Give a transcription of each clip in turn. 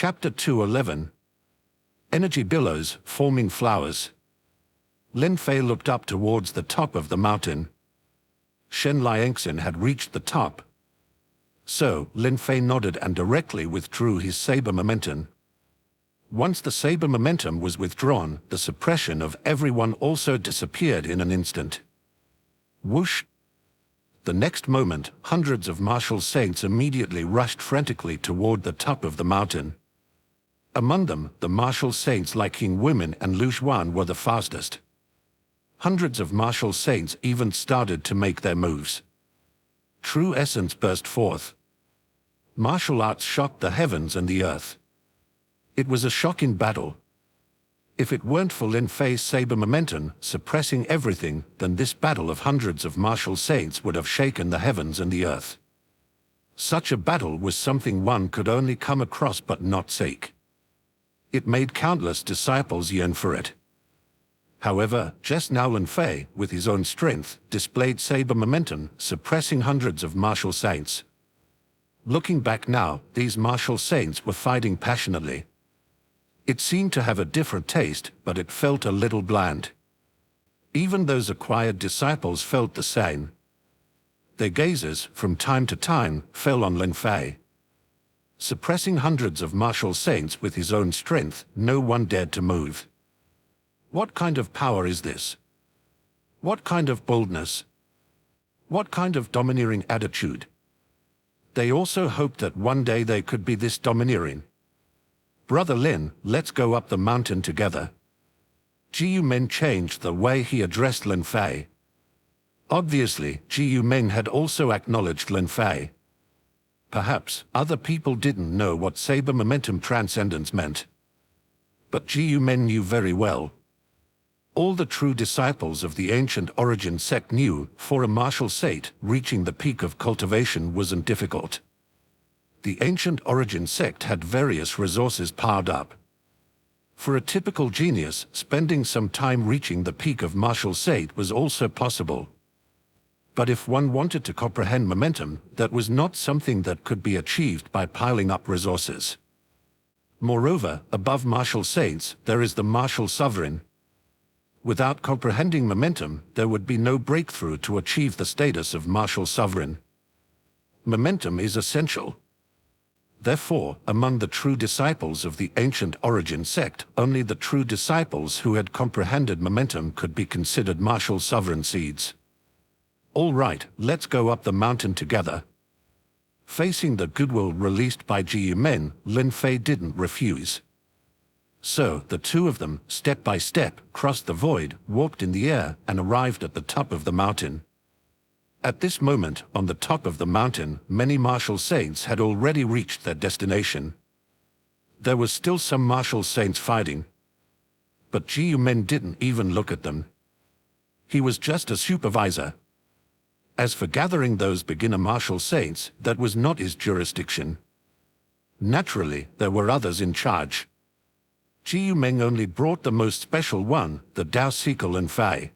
Chapter 211. Energy billows forming flowers. Lin Fei looked up towards the top of the mountain. Shen Liangxin had reached the top. So, Lin Fei nodded and directly withdrew his saber momentum. Once the saber momentum was withdrawn, the suppression of everyone also disappeared in an instant. Whoosh! The next moment, hundreds of martial saints immediately rushed frantically toward the top of the mountain. Among them, the martial saints like King Women and Lu Xuan were the fastest. Hundreds of martial saints even started to make their moves. True essence burst forth. Martial arts shocked the heavens and the earth. It was a shock in battle. If it weren't for Lin Fei's saber momentum suppressing everything, then this battle of hundreds of martial saints would have shaken the heavens and the earth. Such a battle was something one could only come across but not seek. It made countless disciples yearn for it. However, just now Lin Fei, with his own strength, displayed saber momentum, suppressing hundreds of martial saints. Looking back now, these martial saints were fighting passionately. It seemed to have a different taste, but it felt a little bland. Even those acquired disciples felt the same. Their gazes, from time to time, fell on Lin Fei. Suppressing hundreds of martial saints with his own strength, no one dared to move. What kind of power is this? What kind of boldness? What kind of domineering attitude? They also hoped that one day they could be this domineering. Brother Lin, let's go up the mountain together. Ji Yumen changed the way he addressed Lin Fei. Obviously, Ji Yumen had also acknowledged Lin Fei. Perhaps other people didn't know what saber momentum transcendence meant. But Ji Yumen knew very well. All the true disciples of the ancient origin sect knew, for a martial saint, reaching the peak of cultivation wasn't difficult. The ancient origin sect had various resources piled up. For a typical genius, spending some time reaching the peak of martial saint was also possible. But if one wanted to comprehend momentum, that was not something that could be achieved by piling up resources. Moreover, above martial saints, there is the martial sovereign. Without comprehending momentum, there would be no breakthrough to achieve the status of martial sovereign. Momentum is essential. Therefore, among the true disciples of the ancient origin sect, only the true disciples who had comprehended momentum could be considered martial sovereign seeds. All right, let's go up the mountain together. Facing the goodwill released by Ji Yumen, Lin Fei didn't refuse. So, the two of them, step by step, crossed the void, walked in the air, and arrived at the top of the mountain. At this moment, on the top of the mountain, many martial saints had already reached their destination. There was still some martial saints fighting. But Ji Yumen didn't even look at them. He was just a supervisor. As for gathering those beginner martial saints, that was not his jurisdiction. Naturally, there were others in charge. Ji Yumen only brought the most special one, the Dao seeker Lin Fei.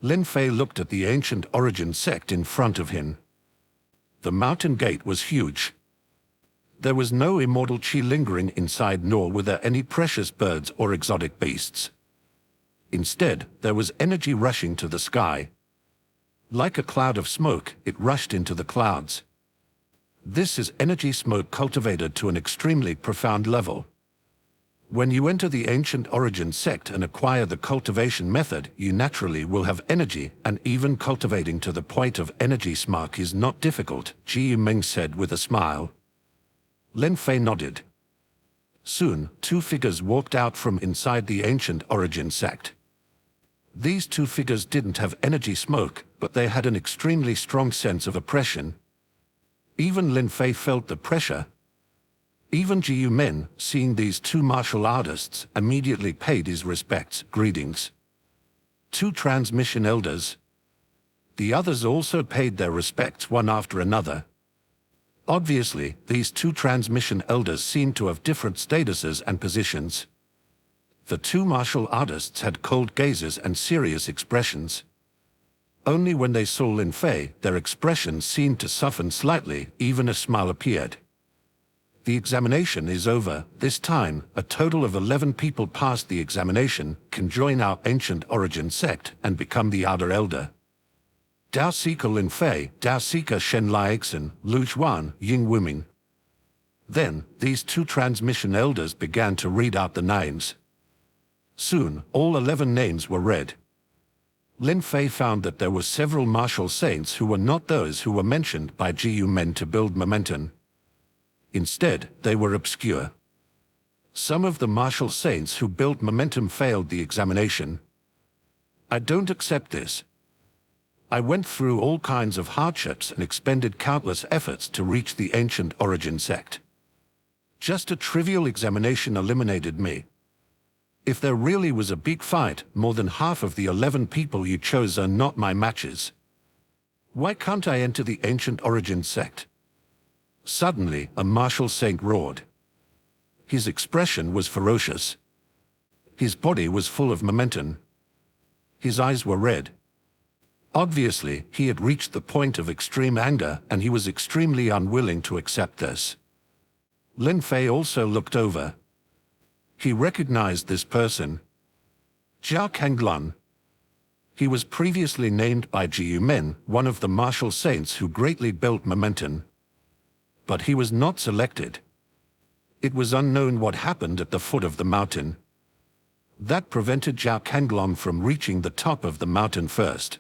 Lin Fei looked at the ancient origin sect in front of him. The mountain gate was huge. There was no immortal qi lingering inside, nor were there any precious birds or exotic beasts. Instead, there was energy rushing to the sky. Like a cloud of smoke, it rushed into the clouds. This is energy smoke cultivated to an extremely profound level. When you enter the ancient origin sect and acquire the cultivation method, you naturally will have energy, and even cultivating to the point of energy smoke is not difficult, Ji Yumen said with a smile. Lin Fei nodded. Soon, two figures walked out from inside the ancient origin sect. These two figures didn't have energy smoke, but they had an extremely strong sense of oppression. Even Lin Fei felt the pressure. Even Ji Yumen, seeing these two martial artists, immediately paid his respects, greetings. Two transmission elders. The others also paid their respects one after another. Obviously, these two transmission elders seemed to have different statuses and positions. The two martial artists had cold gazes and serious expressions. Only when they saw Lin Fei, their expressions seemed to soften slightly, even a smile appeared. The examination is over. This time, a total of 11 people passed the examination, can join our ancient origin sect and become the Outer Elder. Dao Seeker Lin Fei, Dao Seeker Shen Liaxin, Lu Zhuan, Ying Wuming. Then, these two transmission elders began to read out the names. Soon, all 11 names were read. Lin Fei found that there were several martial saints who were not those who were mentioned by Jiu Men to build momentum. Instead, they were obscure. Some of the martial saints who built momentum failed the examination. I don't accept this. I went through all kinds of hardships and expended countless efforts to reach the ancient origin sect. Just a trivial examination eliminated me. If there really was a big fight, more than half of the 11 people you chose are not my matches. Why can't I enter the ancient origin sect? Suddenly, a martial saint roared. His expression was ferocious. His body was full of momentum. His eyes were red. Obviously, he had reached the point of extreme anger, and he was extremely unwilling to accept this. Lin Fei also looked over. He recognized this person. Zhao Kanglun. He was previously named by Jiu Men, one of the martial saints who greatly built momentum. But he was not selected. It was unknown what happened at the foot of the mountain. That prevented Zhao Kanglun from reaching the top of the mountain first.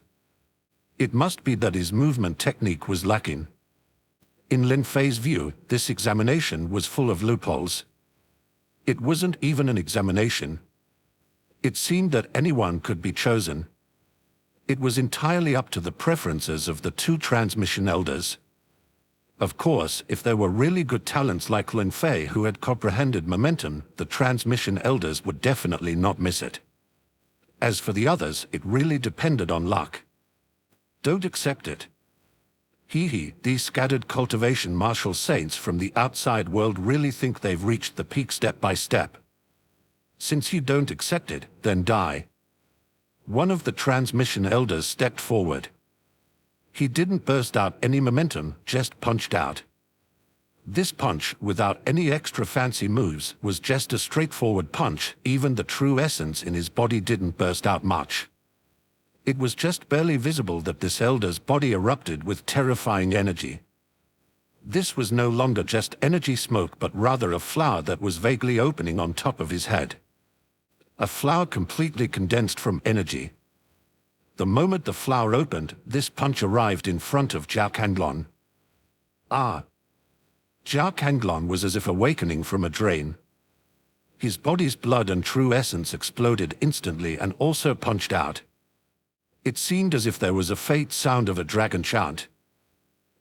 It must be that his movement technique was lacking. In Lin Fei's view, this examination was full of loopholes. It wasn't even an examination. It seemed that anyone could be chosen. It was entirely up to the preferences of the two transmission elders. Of course, if there were really good talents like Lin Fei who had comprehended momentum, the transmission elders would definitely not miss it. As for the others, it really depended on luck. Don't accept it. These scattered cultivation martial saints from the outside world really think they've reached the peak step by step. Since you don't accept it, then die. One of the transmission elders stepped forward. He didn't burst out any momentum, just punched out. This punch, without any extra fancy moves, was just a straightforward punch. Even the true essence in his body didn't burst out much. It was just barely visible that this elder's body erupted with terrifying energy. This was no longer just energy smoke, but rather a flower that was vaguely opening on top of his head. A flower completely condensed from energy. The moment the flower opened, this punch arrived in front of Zhao Kanglun. Ah! Zhao Kanglun was as if awakening from a drain. His body's blood and true essence exploded instantly and also punched out. It seemed as if there was a faint sound of a dragon chant.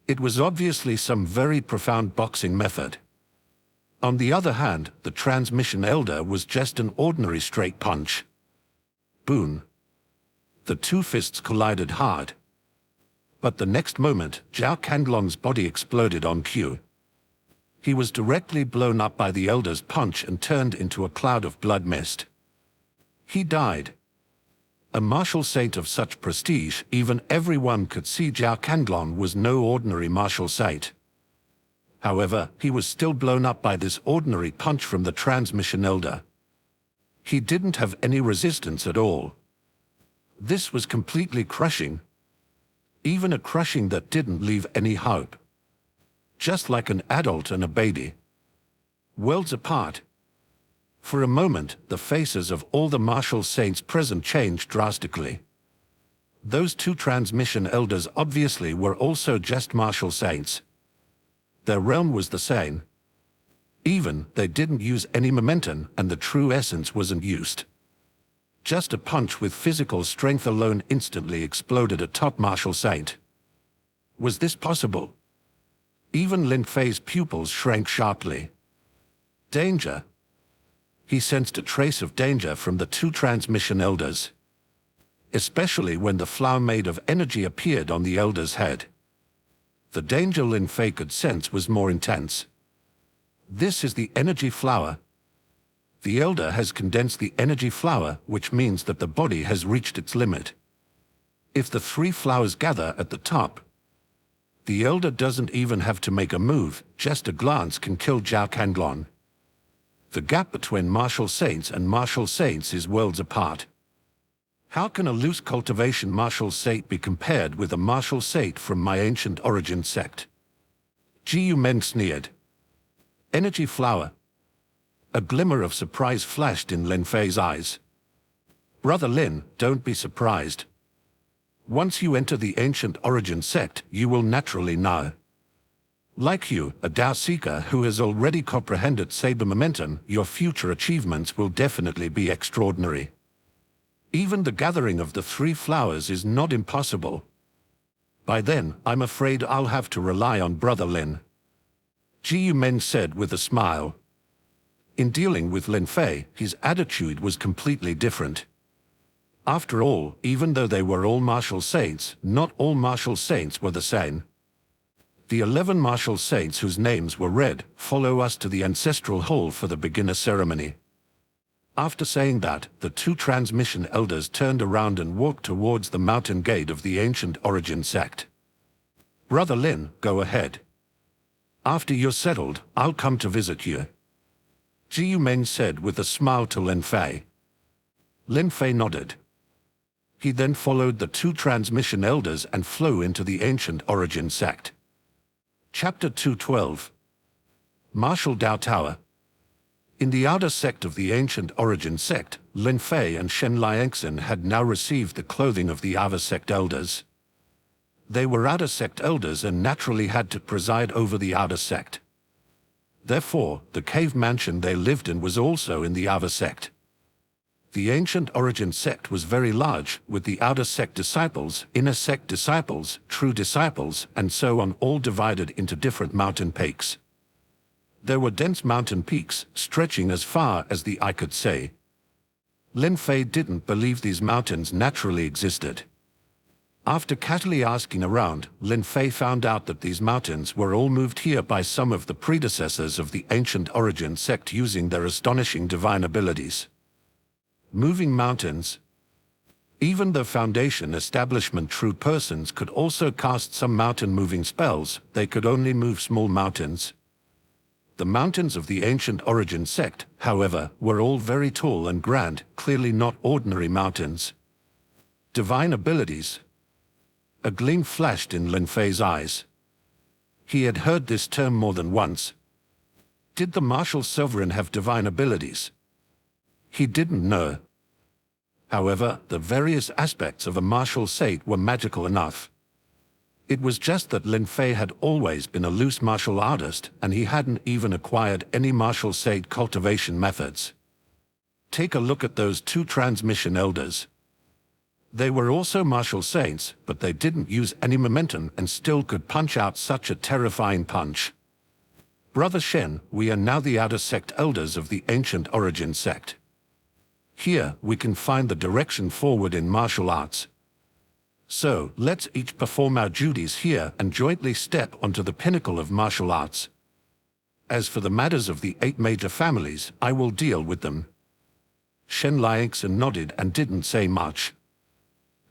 It was obviously some very profound boxing method. On the other hand, the transmission elder was just an ordinary straight punch. Boom. The two fists collided hard. But the next moment, Zhao Kanglun's body exploded on cue. He was directly blown up by the elder's punch and turned into a cloud of blood mist. He died. A martial saint of such prestige, even everyone could see Zhao Kanglun was no ordinary martial saint. However, he was still blown up by this ordinary punch from the transmission elder. He didn't have any resistance at all. This was completely crushing. Even a crushing that didn't leave any hope. Just like an adult and a baby. Worlds apart. For a moment, the faces of all the martial saints present changed drastically. Those two transmission elders obviously were also just martial saints. Their realm was the same. Even, they didn't use any momentum, and the true essence wasn't used. Just a punch with physical strength alone instantly exploded a top martial saint. Was this possible? Even Lin Fei's pupils shrank sharply. Danger. He sensed a trace of danger from the two transmission elders. Especially when the flower made of energy appeared on the elder's head. The danger Lin Fei could sense was more intense. This is the energy flower. The elder has condensed the energy flower, which means that the body has reached its limit. If the three flowers gather at the top, The elder doesn't even have to make a move, just a glance can kill Zhao Kanglong. The gap between martial saints and martial saints is worlds apart. How can a loose cultivation martial saint be compared with a martial saint from my ancient origin sect? Ji Yumen sneered. Energy flower. A glimmer of surprise flashed in Lin Fei's eyes. Brother Lin, don't be surprised. Once you enter the ancient origin sect, you will naturally know. Like you, a Dao Seeker who has already comprehended Saber momentum, your future achievements will definitely be extraordinary. Even the gathering of the 3 flowers is not impossible. By then, I'm afraid I'll have to rely on Brother Lin. Ji Yumen said with a smile. In dealing with Lin Fei, his attitude was completely different. After all, even though they were all martial saints, not all martial saints were the same. The 11 martial saints whose names were read follow us to the ancestral hall for the beginner ceremony. After saying that, the 2 transmission elders turned around and walked towards the mountain gate of the ancient origin sect. Brother Lin, go ahead. After you're settled, I'll come to visit you. Ji Yumen said with a smile to Lin Fei. Lin Fei nodded. He then followed the 2 transmission elders and flew into the ancient origin sect. Chapter 212. Martial Dao Tower. In the outer sect of the ancient origin sect, Lin Fei and Shen Liangxin had now received the clothing of the outer sect elders. They were outer sect elders and naturally had to preside over the outer sect. Therefore, the cave mansion they lived in was also in the outer sect. The ancient origin sect was very large, with the outer sect disciples, inner sect disciples, true disciples, and so on, all divided into different mountain peaks. There were dense mountain peaks, stretching as far as the eye could see. Lin Fei didn't believe these mountains naturally existed. After casually asking around, Lin Fei found out that these mountains were all moved here by some of the predecessors of the ancient origin sect using their astonishing divine abilities. Moving mountains. Even though Foundation establishment true persons could also cast some mountain-moving spells, they could only move small mountains. The mountains of the ancient origin sect, however, were all very tall and grand, clearly not ordinary mountains. Divine abilities. A gleam flashed in Lin Fei's eyes. He had heard this term more than once. Did the martial sovereign have divine abilities? He didn't know. However, the various aspects of a martial saint were magical enough. It was just that Lin Fei had always been a loose martial artist, and he hadn't even acquired any martial saint cultivation methods. Take a look at those 2 transmission elders. They were also martial saints, but they didn't use any momentum and still could punch out such a terrifying punch. Brother Shen, we are now the outer sect elders of the ancient origin sect. Here, we can find the direction forward in martial arts. So, let's each perform our duties here and jointly step onto the pinnacle of martial arts. As for the matters of the 8 major families, I will deal with them. Shen Liangxin nodded and didn't say much.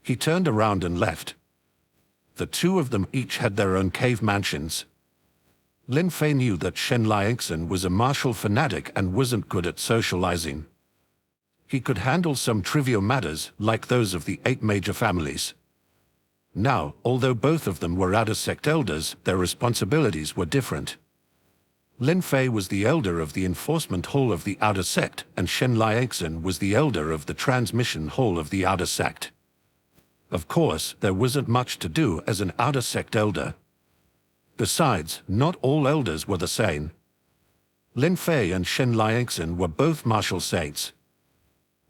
He turned around and left. The 2 of them each had their own cave mansions. Lin Fei knew that Shen Liangxin was a martial fanatic and wasn't good at socializing. He could handle some trivial matters, like those of the 8 major families. Now, although both of them were outer sect elders, their responsibilities were different. Lin Fei was the elder of the enforcement hall of the outer sect, and Shen Liangxin was the elder of the transmission hall of the outer sect. Of course, there wasn't much to do as an outer sect elder. Besides, not all elders were the same. Lin Fei and Shen Liangxin were both martial saints.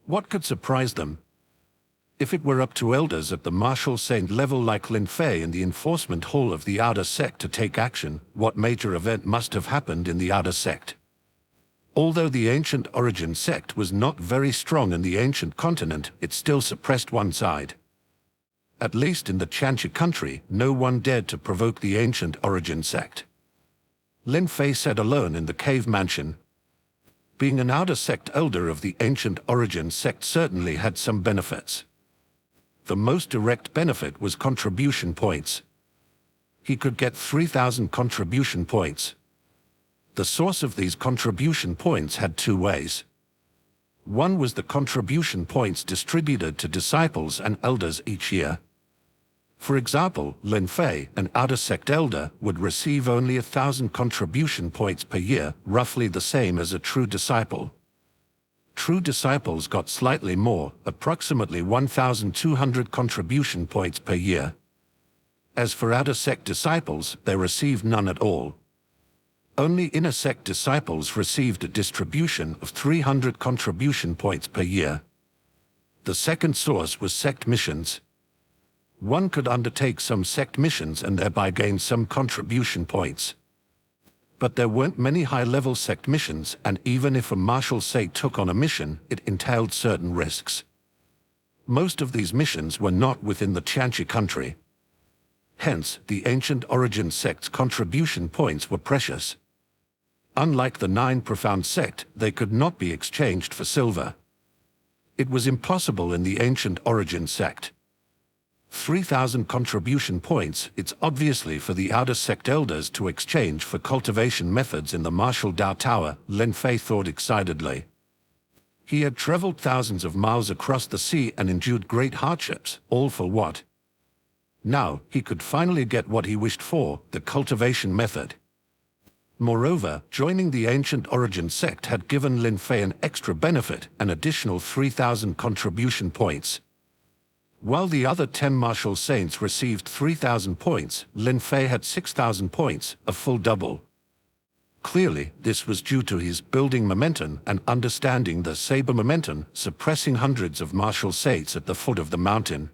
What could surprise them? If it were up to elders at the martial saint level like Lin Fei in the enforcement hall of the outer sect to take action, what major event must have happened in the outer sect? Although the ancient origin sect was not very strong in the ancient continent, it still suppressed one side. At least in the Chanchi country, no one dared to provoke the ancient origin sect. Lin Fei sat alone in the cave mansion. Being an outer sect elder of the ancient origin sect certainly had some benefits. The most direct benefit was contribution points. he could get 3,000 contribution points. The source of these contribution points had two ways. One was the contribution points distributed to disciples and elders each year. For example, Lin Fei, an outer sect elder, would receive only 1,000 contribution points per year, roughly the same as a true disciple. True disciples got slightly more, approximately 1,200 contribution points per year. As for outer sect disciples, they received none at all. Only inner sect disciples received a distribution of 300 contribution points per year. The second source was sect missions. One could undertake some sect missions and thereby gain some contribution points. But there weren't many high-level sect missions, and even if a martial sect took on a mission, it entailed certain risks. Most of these missions were not within the Tianqi country. Hence, the ancient origin sect's contribution points were precious. Unlike the 9 profound sect, they could not be exchanged for silver. It was impossible in the ancient origin sect. 3,000 contribution points, it's obviously for the outer sect elders to exchange for cultivation methods in the martial Dao Tower, Lin Fei thought excitedly. He had traveled thousands of miles across the sea and endured great hardships, all for what? Now, he could finally get what he wished for, the cultivation method. Moreover, joining the ancient origin sect had given Lin Fei an extra benefit, an additional 3,000 contribution points. While the other 10 martial saints received 3,000 points, Lin Fei had 6,000 points, a full double. Clearly, this was due to his building momentum and understanding the saber momentum, suppressing hundreds of martial saints at the foot of the mountain.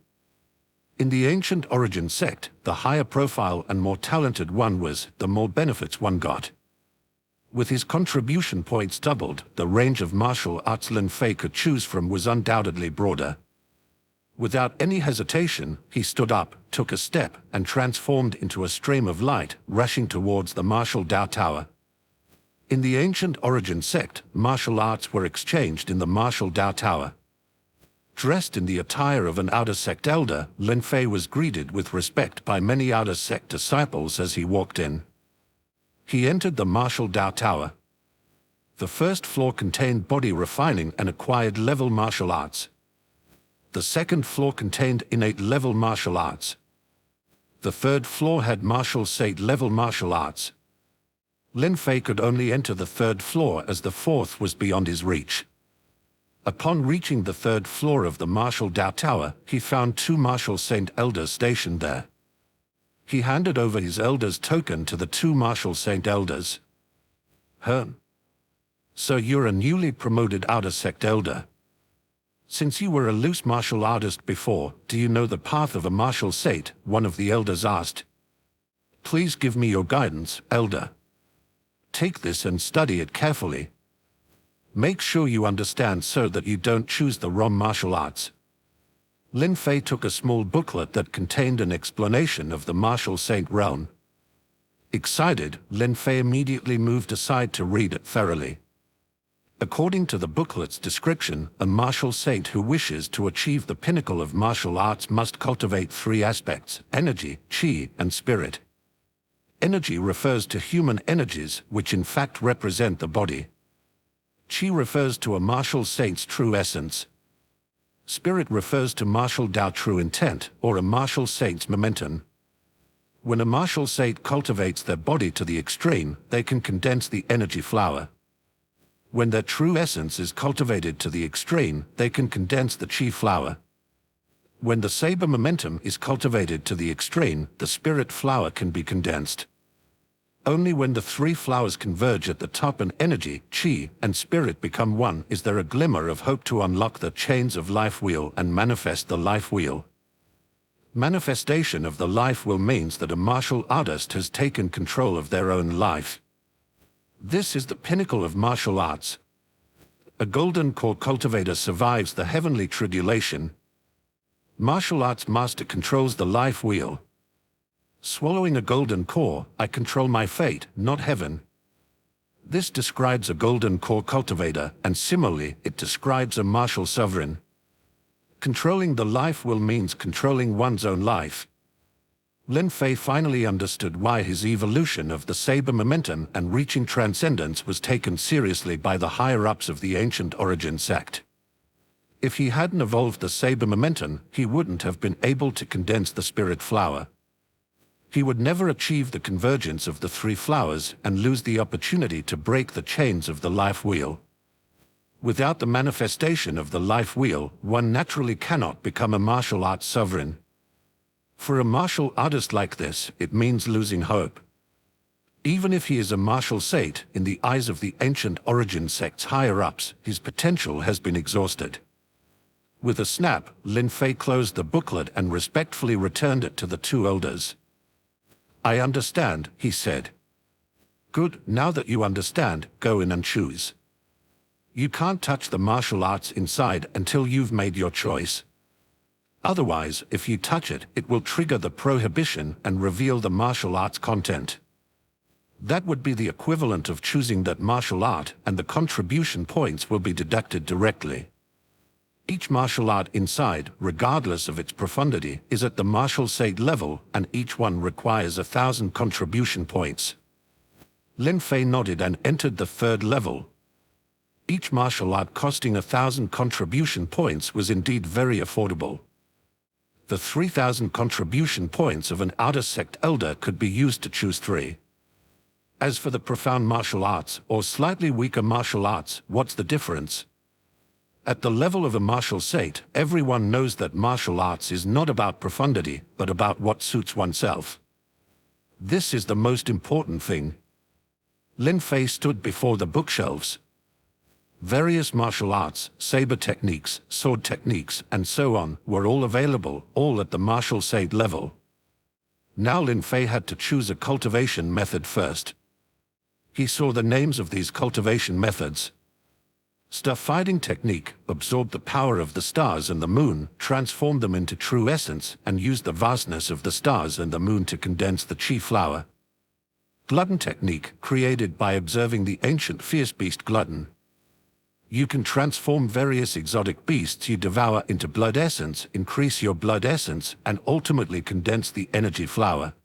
In the ancient origin sect, the higher profile and more talented one was, the more benefits one got. With his contribution points doubled, the range of martial arts Lin Fei could choose from was undoubtedly broader. Without any hesitation, he stood up, took a step, and transformed into a stream of light, rushing towards the martial Dao Tower. In the ancient origin sect, martial arts were exchanged in the martial Dao Tower. Dressed in the attire of an outer sect elder, Lin Fei was greeted with respect by many outer sect disciples as he walked in. He entered the martial Dao Tower. The first floor contained body refining and acquired level martial arts. The second floor contained innate level martial arts. The third floor had martial state level martial arts. Lin Fei could only enter the third floor as the fourth was beyond his reach. Upon reaching the third floor of the martial Dao Tower, he found 2 martial saint elders stationed there. He handed over his elder's token to the 2 martial saint elders. So you're a newly promoted outer sect elder. Since you were a loose martial artist before, do you know the path of a martial saint? One of the elders asked. Please give me your guidance, elder. Take this and study it carefully. Make sure you understand so that you don't choose the wrong martial arts. Lin Fei took a small booklet that contained an explanation of the martial saint realm. Excited, Lin Fei immediately moved aside to read it thoroughly. According to the booklet's description, a martial saint who wishes to achieve the pinnacle of martial arts must cultivate 3 aspects: energy, qi, and spirit. Energy refers to human energies, which in fact represent the body. Qi refers to a martial saint's true essence. Spirit refers to martial Dao true intent, or a martial saint's momentum. When a martial saint cultivates their body to the extreme, they can condense the energy flower. When their true essence is cultivated to the extreme, they can condense the qi flower. When the saber momentum is cultivated to the extreme, the spirit flower can be condensed. Only when the 3 flowers converge at the top and energy, qi, and spirit become one is there a glimmer of hope to unlock the chains of life wheel and manifest the life wheel. Manifestation of the life wheel means that a martial artist has taken control of their own life. This is the pinnacle of martial arts. A golden core cultivator survives the heavenly tribulation. Martial arts master controls the life wheel. Swallowing a golden core, I control my fate, not heaven. This describes a golden core cultivator, and similarly, it describes a martial sovereign. Controlling the life will means controlling one's own life. Lin Fei finally understood why his evolution of the saber momentum and reaching transcendence was taken seriously by the higher-ups of the ancient origin sect. If he hadn't evolved the saber momentum, he wouldn't have been able to condense the spirit flower. He would never achieve the convergence of the three flowers and lose the opportunity to break the chains of the life wheel. Without the manifestation of the life wheel, one naturally cannot become a martial arts sovereign. For a martial artist like this, it means losing hope. Even if he is a martial sage, in the eyes of the ancient origin sect's higher-ups, his potential has been exhausted. With a snap, Lin Fei closed the booklet and respectfully returned it to the two elders. "I understand," he said. "Good, now that you understand, go in and choose. You can't touch the martial arts inside until you've made your choice. Otherwise, if you touch it, it will trigger the prohibition and reveal the martial arts content. That would be the equivalent of choosing that martial art, and the contribution points will be deducted directly. Each martial art inside, regardless of its profundity, is at the martial sage level, and each one requires 1,000 contribution points." Lin Fei nodded and entered the third level. Each martial art costing 1,000 contribution points was indeed very affordable. The 3,000 contribution points of an outer sect elder could be used to choose 3. As for the profound martial arts, or slightly weaker martial arts, what's the difference? At the level of a martial sage, everyone knows that martial arts is not about profundity, but about what suits oneself. This is the most important thing. Lin Fei stood before the bookshelves. Various martial arts, saber techniques, sword techniques, and so on, were all available, all at the martial sage level. Now Lin Fei had to choose a cultivation method first. He saw the names of these cultivation methods. Star fighting technique absorbed the power of the stars and the moon, transformed them into true essence, and used the vastness of the stars and the moon to condense the chi flower. Glutton technique, created by observing the ancient fierce beast glutton. You can transform various exotic beasts you devour into blood essence, increase your blood essence, and ultimately condense the energy flower.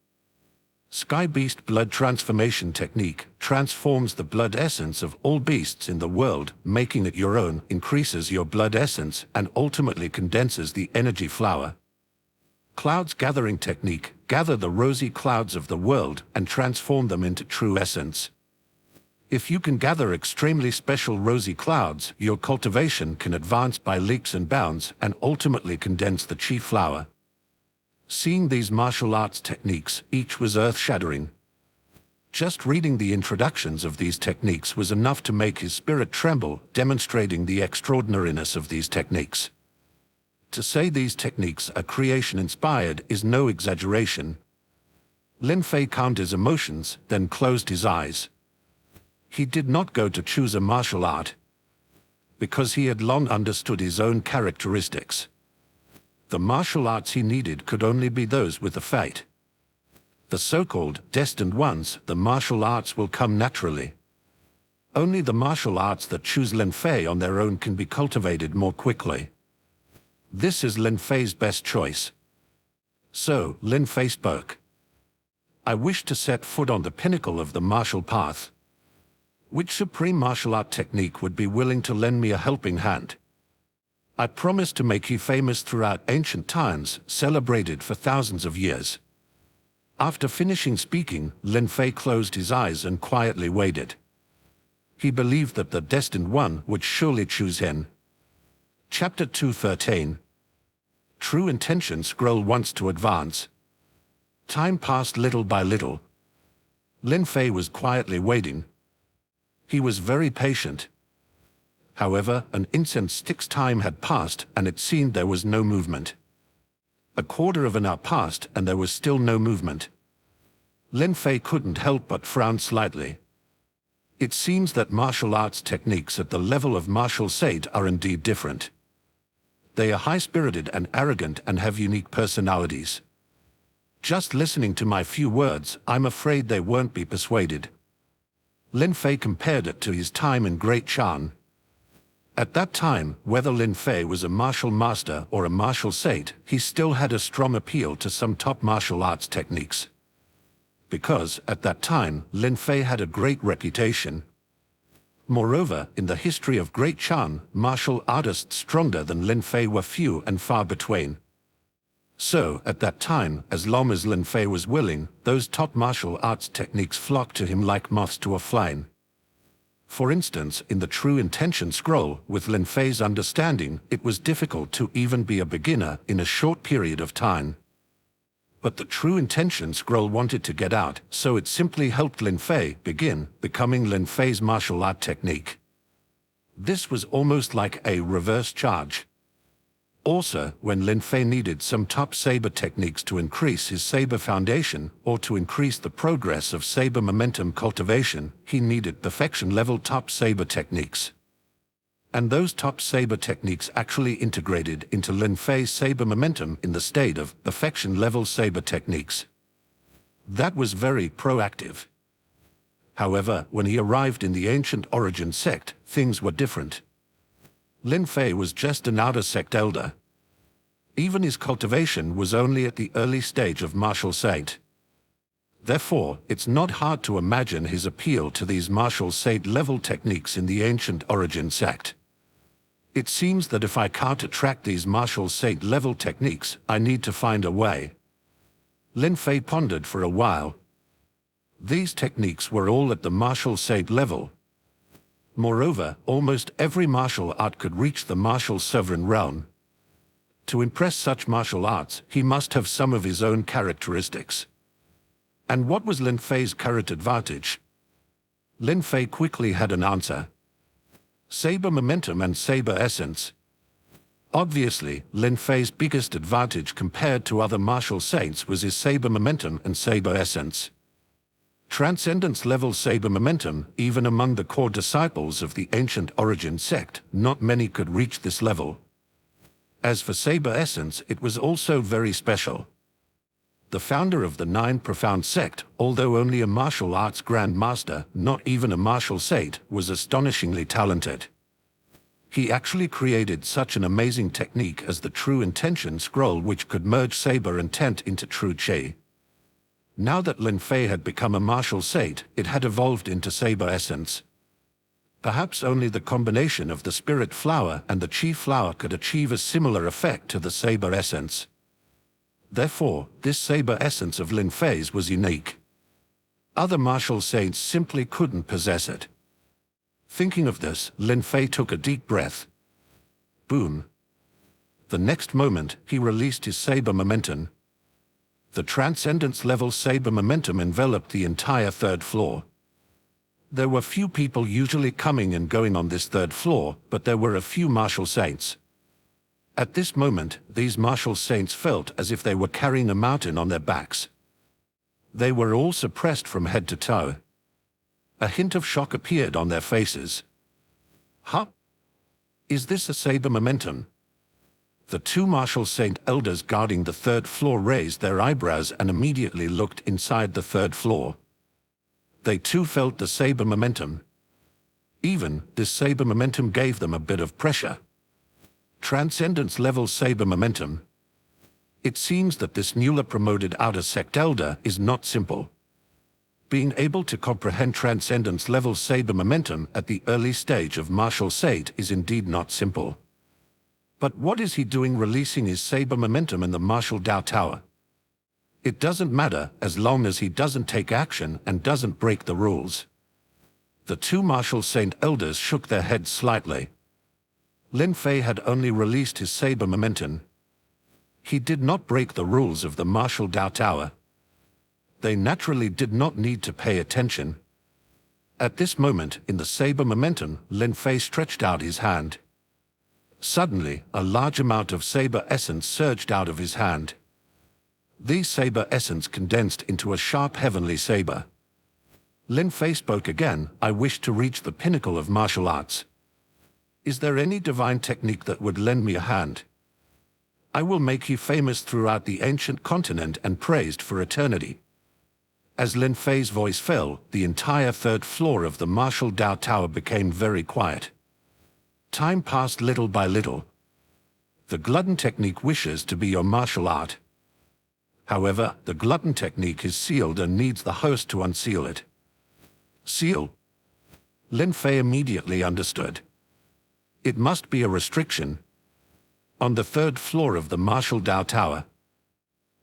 Sky Beast Blood Transformation Technique transforms the blood essence of all beasts in the world, making it your own, increases your blood essence, and ultimately condenses the energy flower. Clouds Gathering Technique, gather the rosy clouds of the world and transform them into true essence. If you can gather extremely special rosy clouds, your cultivation can advance by leaps and bounds and ultimately condense the chi flower. Seeing these martial arts techniques, each was earth-shattering. Just reading the introductions of these techniques was enough to make his spirit tremble, demonstrating the extraordinariness of these techniques. To say these techniques are creation-inspired is no exaggeration. Lin Fei calmed his emotions, then closed his eyes. He did not go to choose a martial art, because he had long understood his own characteristics. The martial arts he needed could only be those with a fate. The so-called destined ones, the martial arts will come naturally. Only the martial arts that choose Lin Fei on their own can be cultivated more quickly. This is Lin Fei's best choice. So, Lin Fei spoke. "I wish to set foot on the pinnacle of the martial path. Which supreme martial art technique would be willing to lend me a helping hand? I promise to make you famous throughout ancient times, celebrated for thousands of years." After finishing speaking, Lin Fei closed his eyes and quietly waited. He believed that the destined one would surely choose him. Chapter 213. True intention. Scroll once to advance. Time passed little by little. Lin Fei was quietly waiting. He was very patient. However, an incense stick's time had passed, and it seemed there was no movement. A quarter of an hour passed, and there was still no movement. Lin Fei couldn't help but frown slightly. It seems that martial arts techniques at the level of martial sage are indeed different. They are high-spirited and arrogant and have unique personalities. Just listening to my few words, I'm afraid they won't be persuaded. Lin Fei compared it to his time in Great Chan. At that time, whether Lin Fei was a martial master or a martial sage, he still had a strong appeal to some top martial arts techniques. Because, at that time, Lin Fei had a great reputation. Moreover, in the history of Great Chan, martial artists stronger than Lin Fei were few and far between. So, at that time, as long as Lin Fei was willing, those top martial arts techniques flocked to him like moths to a flame. For instance, in the True Intention scroll, with Lin Fei's understanding, it was difficult to even be a beginner in a short period of time. But the True Intention scroll wanted to get out, so it simply helped Lin Fei begin becoming Lin Fei's martial art technique. This was almost like a reverse charge. Also, when Lin Fei needed some top saber techniques to increase his saber foundation, or to increase the progress of saber momentum cultivation, he needed perfection-level top saber techniques. And those top saber techniques actually integrated into Lin Fei's saber momentum in the state of perfection-level saber techniques. That was very proactive. However, when he arrived in the ancient origin sect, things were different. Lin Fei was just an outer sect elder. Even his cultivation was only at the early stage of martial sage. Therefore, it's not hard to imagine his appeal to these martial sage level techniques in the ancient origin sect. It seems that if I can't attract these martial sage level techniques, I need to find a way. Lin Fei pondered for a while. These techniques were all at the martial sage level. Moreover, almost every martial art could reach the martial sovereign realm. To impress such martial arts, he must have some of his own characteristics. And what was Lin Fei's current advantage? Lin Fei quickly had an answer. Saber momentum and saber essence. Obviously, Lin Fei's biggest advantage compared to other martial saints was his saber momentum and saber essence. Transcendence-level saber momentum, even among the core disciples of the ancient origin sect, not many could reach this level. As for saber essence, it was also very special. The founder of the Nine Profound sect, although only a martial arts grand master, not even a martial sage, was astonishingly talented. He actually created such an amazing technique as the True Intention scroll, which could merge saber intent into true chi. Now that Lin Fei had become a martial sage, it had evolved into saber essence. Perhaps only the combination of the spirit flower and the chi flower could achieve a similar effect to the saber essence. Therefore, this saber essence of Lin Fei's was unique. Other martial sages simply couldn't possess it. Thinking of this, Lin Fei took a deep breath. Boom. The next moment, he released his saber momentum. The transcendence-level saber momentum enveloped the entire third floor. There were few people usually coming and going on this third floor, but there were a few martial saints. At this moment, these martial saints felt as if they were carrying a mountain on their backs. They were all suppressed from head to toe. A hint of shock appeared on their faces. Huh? Is this a saber momentum? The two martial saint elders guarding the third floor raised their eyebrows and immediately looked inside the third floor. They too felt the saber momentum. Even this saber momentum gave them a bit of pressure. Transcendence-level saber momentum. It seems that this newly promoted outer sect elder is not simple. Being able to comprehend transcendence-level saber momentum at the early stage of martial sage is indeed not simple. But what is he doing releasing his saber momentum in the martial Dao Tower? It doesn't matter as long as he doesn't take action and doesn't break the rules. The two martial saint elders shook their heads slightly. Lin Fei had only released his saber momentum. He did not break the rules of the martial Dao Tower. They naturally did not need to pay attention. At this moment, in the saber momentum, Lin Fei stretched out his hand. Suddenly, a large amount of saber essence surged out of his hand. These saber essence condensed into a sharp heavenly saber. Lin Fei spoke again. I wish to reach the pinnacle of martial arts. Is there any divine technique that would lend me a hand? I will make you famous throughout the ancient continent and praised for eternity. As Lin Fei's voice fell, the entire third floor of the martial Dao Tower became very quiet. Time passed little by little. The glutton technique wishes to be your martial art. However, the glutton technique is sealed and needs the host to unseal it. Seal? Lin Fei immediately understood. It must be a restriction. On the 3rd floor of the martial Dao Tower,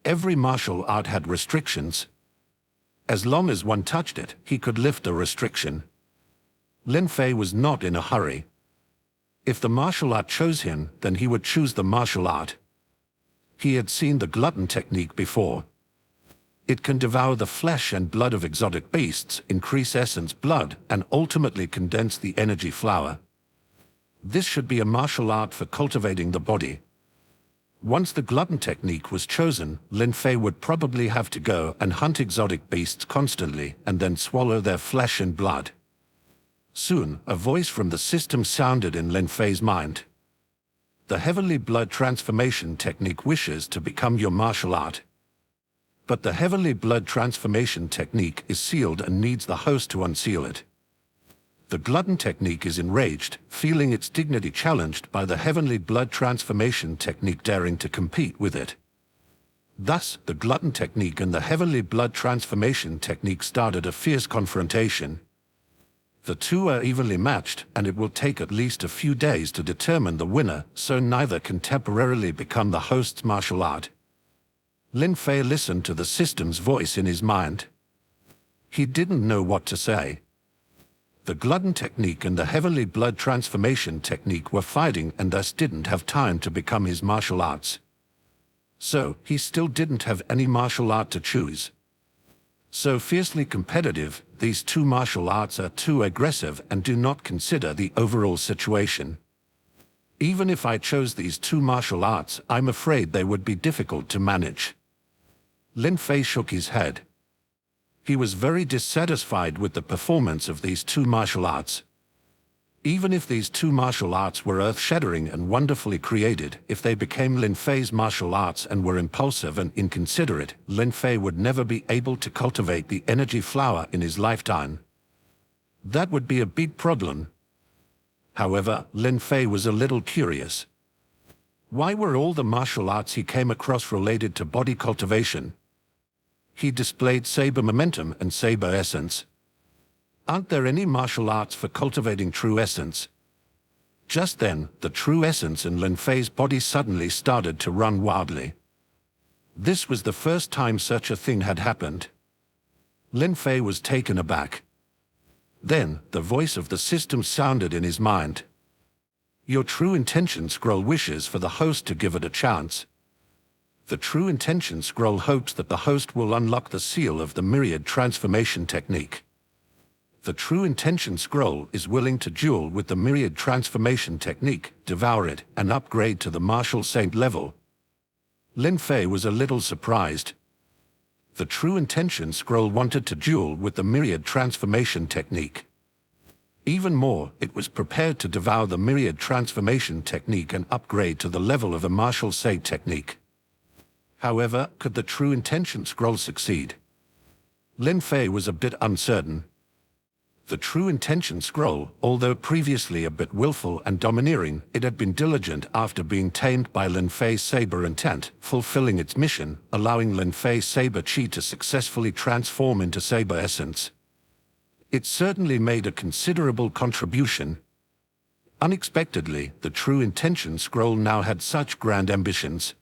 every martial art had restrictions. As long as one touched it, he could lift the restriction. Lin Fei was not in a hurry. If the martial art chose him, then he would choose the martial art. He had seen the glutton technique before. It can devour the flesh and blood of exotic beasts, increase essence blood, and ultimately condense the energy flower. This should be a martial art for cultivating the body. Once the glutton technique was chosen, Lin Fei would probably have to go and hunt exotic beasts constantly and then swallow their flesh and blood. Soon, a voice from the system sounded in Lin Fei's mind. The heavenly blood transformation technique wishes to become your martial art. But the heavenly blood transformation technique is sealed and needs the host to unseal it. The glutton technique is enraged, feeling its dignity challenged by the heavenly blood transformation technique daring to compete with it. Thus, the glutton technique and the heavenly blood transformation technique started a fierce confrontation. The two are evenly matched, and it will take at least a few days to determine the winner, so neither can temporarily become the host's martial art. Lin Fei listened to the system's voice in his mind. He didn't know what to say. The glutton technique and the heavenly blood transformation technique were fighting and thus didn't have time to become his martial arts. So, he still didn't have any martial art to choose. So fiercely competitive, these two martial arts are too aggressive and do not consider the overall situation. Even if I chose these two martial arts, I'm afraid they would be difficult to manage. Lin Fei shook his head. He was very dissatisfied with the performance of these two martial arts. Even if these two martial arts were earth-shattering and wonderfully created, if they became Lin Fei's martial arts and were impulsive and inconsiderate, Lin Fei would never be able to cultivate the energy flower in his lifetime. That would be a big problem. However, Lin Fei was a little curious. Why were all the martial arts he came across related to body cultivation? He displayed saber momentum and saber essence. Aren't there any martial arts for cultivating true essence? Just then, the true essence in Lin Fei's body suddenly started to run wildly. This was the first time such a thing had happened. Lin Fei was taken aback. Then, the voice of the system sounded in his mind. Your true intention scroll wishes for the host to give it a chance. The true intention scroll hopes that the host will unlock the seal of the myriad transformation technique. The true intention scroll is willing to duel with the myriad transformation technique, devour it, and upgrade to the martial saint level. Lin Fei was a little surprised. The true intention scroll wanted to duel with the myriad transformation technique. Even more, it was prepared to devour the myriad transformation technique and upgrade to the level of a martial saint technique. However, could the true intention scroll succeed? Lin Fei was a bit uncertain. The true intention scroll, although previously a bit willful and domineering, it had been diligent after being tamed by Lin Fei's saber intent, fulfilling its mission, allowing Lin Fei's saber chi to successfully transform into saber essence. It certainly made a considerable contribution. Unexpectedly, the true intention scroll now had such grand ambitions.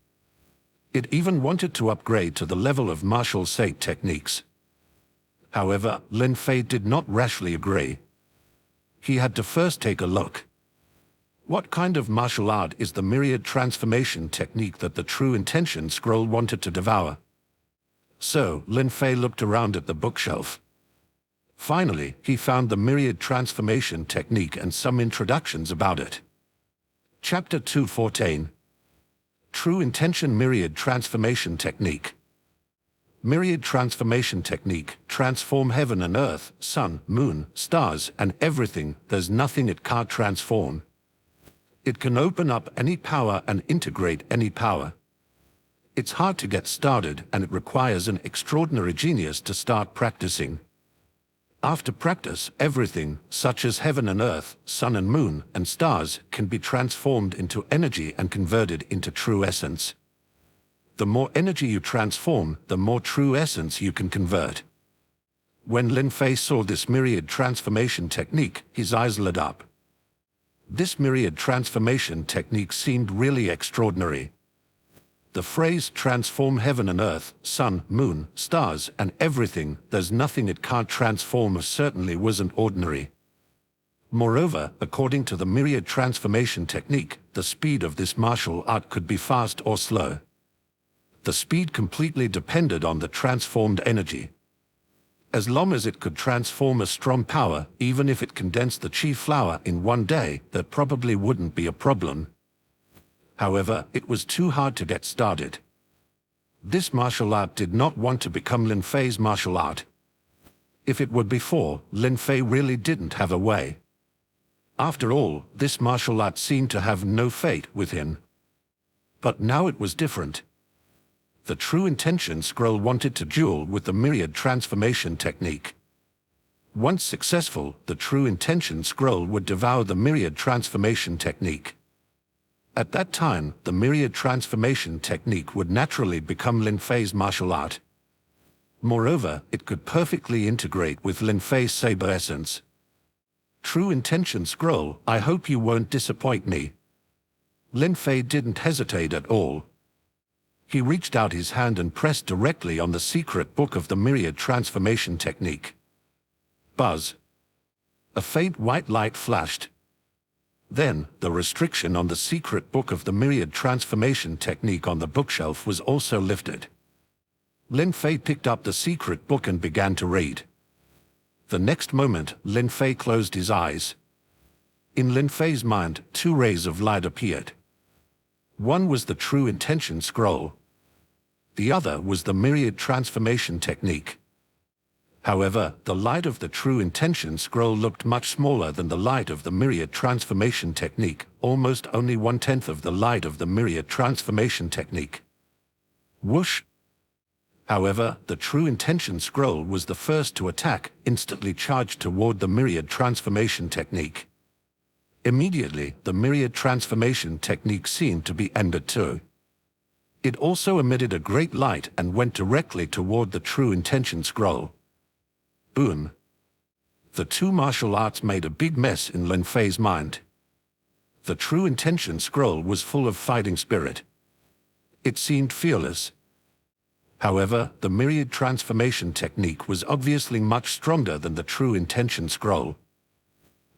It even wanted to upgrade to the level of martial saint techniques. However, Lin Fei did not rashly agree. He had to first take a look. What kind of martial art is the myriad transformation technique that the true intention scroll wanted to devour? So, Lin Fei looked around at the bookshelf. Finally, he found the myriad transformation technique and some introductions about it. Chapter 2:14. True Intention Myriad Transformation Technique. Myriad Transformation Technique, transform heaven and earth, sun, moon, stars, and everything. There's nothing it can't transform. It can open up any power and integrate any power. It's hard to get started, and it requires an extraordinary genius to start practicing. After practice, everything, such as heaven and earth, sun and moon, and stars, can be transformed into energy and converted into true essence. The more energy you transform, the more true essence you can convert. When Lin Fei saw this myriad transformation technique, his eyes lit up. This myriad transformation technique seemed really extraordinary. The phrase transform heaven and earth, sun, moon, stars, and everything, there's nothing it can't transform, certainly wasn't ordinary. Moreover, according to the myriad transformation technique, the speed of this martial art could be fast or slow. The speed completely depended on the transformed energy. As long as it could transform a strong power, even if it condensed the chi flower in one day, that probably wouldn't be a problem. However, it was too hard to get started. This martial art did not want to become Lin Fei's martial art. If it were before, Lin Fei really didn't have a way. After all, this martial art seemed to have no fate with him. But now it was different. The True Intention Scroll wanted to duel with the myriad transformation technique. Once successful, the True Intention Scroll would devour the myriad transformation technique. At that time, the myriad transformation technique would naturally become Lin Fei's martial art. Moreover, it could perfectly integrate with Lin Fei's saber essence. True Intention Scroll, I hope you won't disappoint me. Lin Fei didn't hesitate at all. He reached out his hand and pressed directly on the secret book of the myriad transformation technique. Buzz. A faint white light flashed. Then, the restriction on the secret book of the myriad transformation technique on the bookshelf was also lifted. Lin Fei picked up the secret book and began to read. The next moment, Lin Fei closed his eyes. In Lin Fei's mind, two rays of light appeared. One was the True Intention Scroll. The other was the myriad transformation technique. However, the light of the True Intention Scroll looked much smaller than the light of the myriad transformation technique, almost only 1/10 of the light of the myriad transformation technique. Whoosh! However, the True Intention Scroll was the first to attack, instantly charged toward the myriad transformation technique. Immediately, the myriad transformation technique seemed to be ended too. It also emitted a great light and went directly toward the True Intention Scroll. Boom! The two martial arts made a big mess in Lin Fei's mind. The True Intention Scroll was full of fighting spirit. It seemed fearless. However, the myriad transformation technique was obviously much stronger than the True Intention Scroll.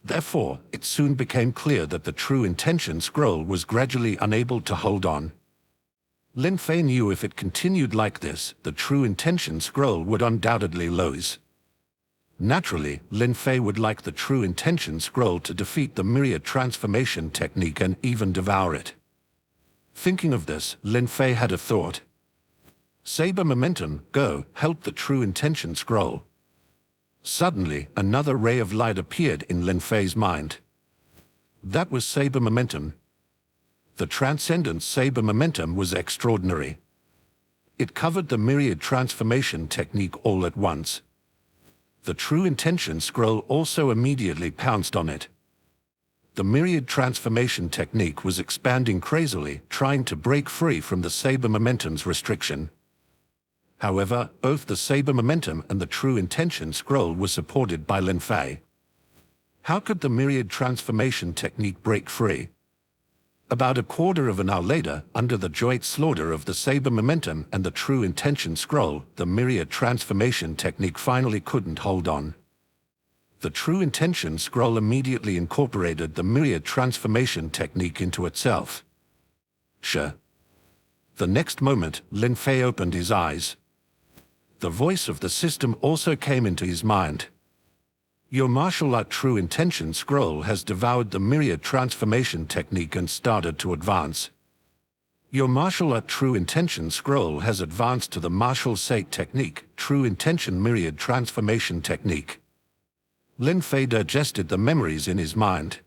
Therefore, it soon became clear that the True Intention Scroll was gradually unable to hold on. Lin Fei knew if it continued like this, the True Intention Scroll would undoubtedly lose. Naturally, Lin Fei would like the True Intention Scroll to defeat the myriad transformation technique and even devour it. Thinking of this, Lin Fei had a thought. Saber momentum, go, help the True Intention Scroll. Suddenly, another ray of light appeared in Lin Fei's mind. That was saber momentum. The transcendent saber momentum was extraordinary. It covered the myriad transformation technique all at once. The True Intention Scroll also immediately pounced on it. The myriad transformation technique was expanding crazily, trying to break free from the saber momentum's restriction. However, both the saber momentum and the True Intention Scroll were supported by Lin Fei. How could the myriad transformation technique break free? About a quarter of an hour later, under the joint slaughter of the saber momentum and the True Intention Scroll, the myriad transformation technique finally couldn't hold on. The True Intention Scroll immediately incorporated the myriad transformation technique into itself. Sure. The next moment, Lin Fei opened his eyes. The voice of the system also came into his mind. Your martial art True Intention Scroll has devoured the myriad transformation technique and started to advance. Your martial art True Intention Scroll has advanced to the martial sate technique, True Intention Myriad Transformation Technique. Lin Fei digested the memories in his mind.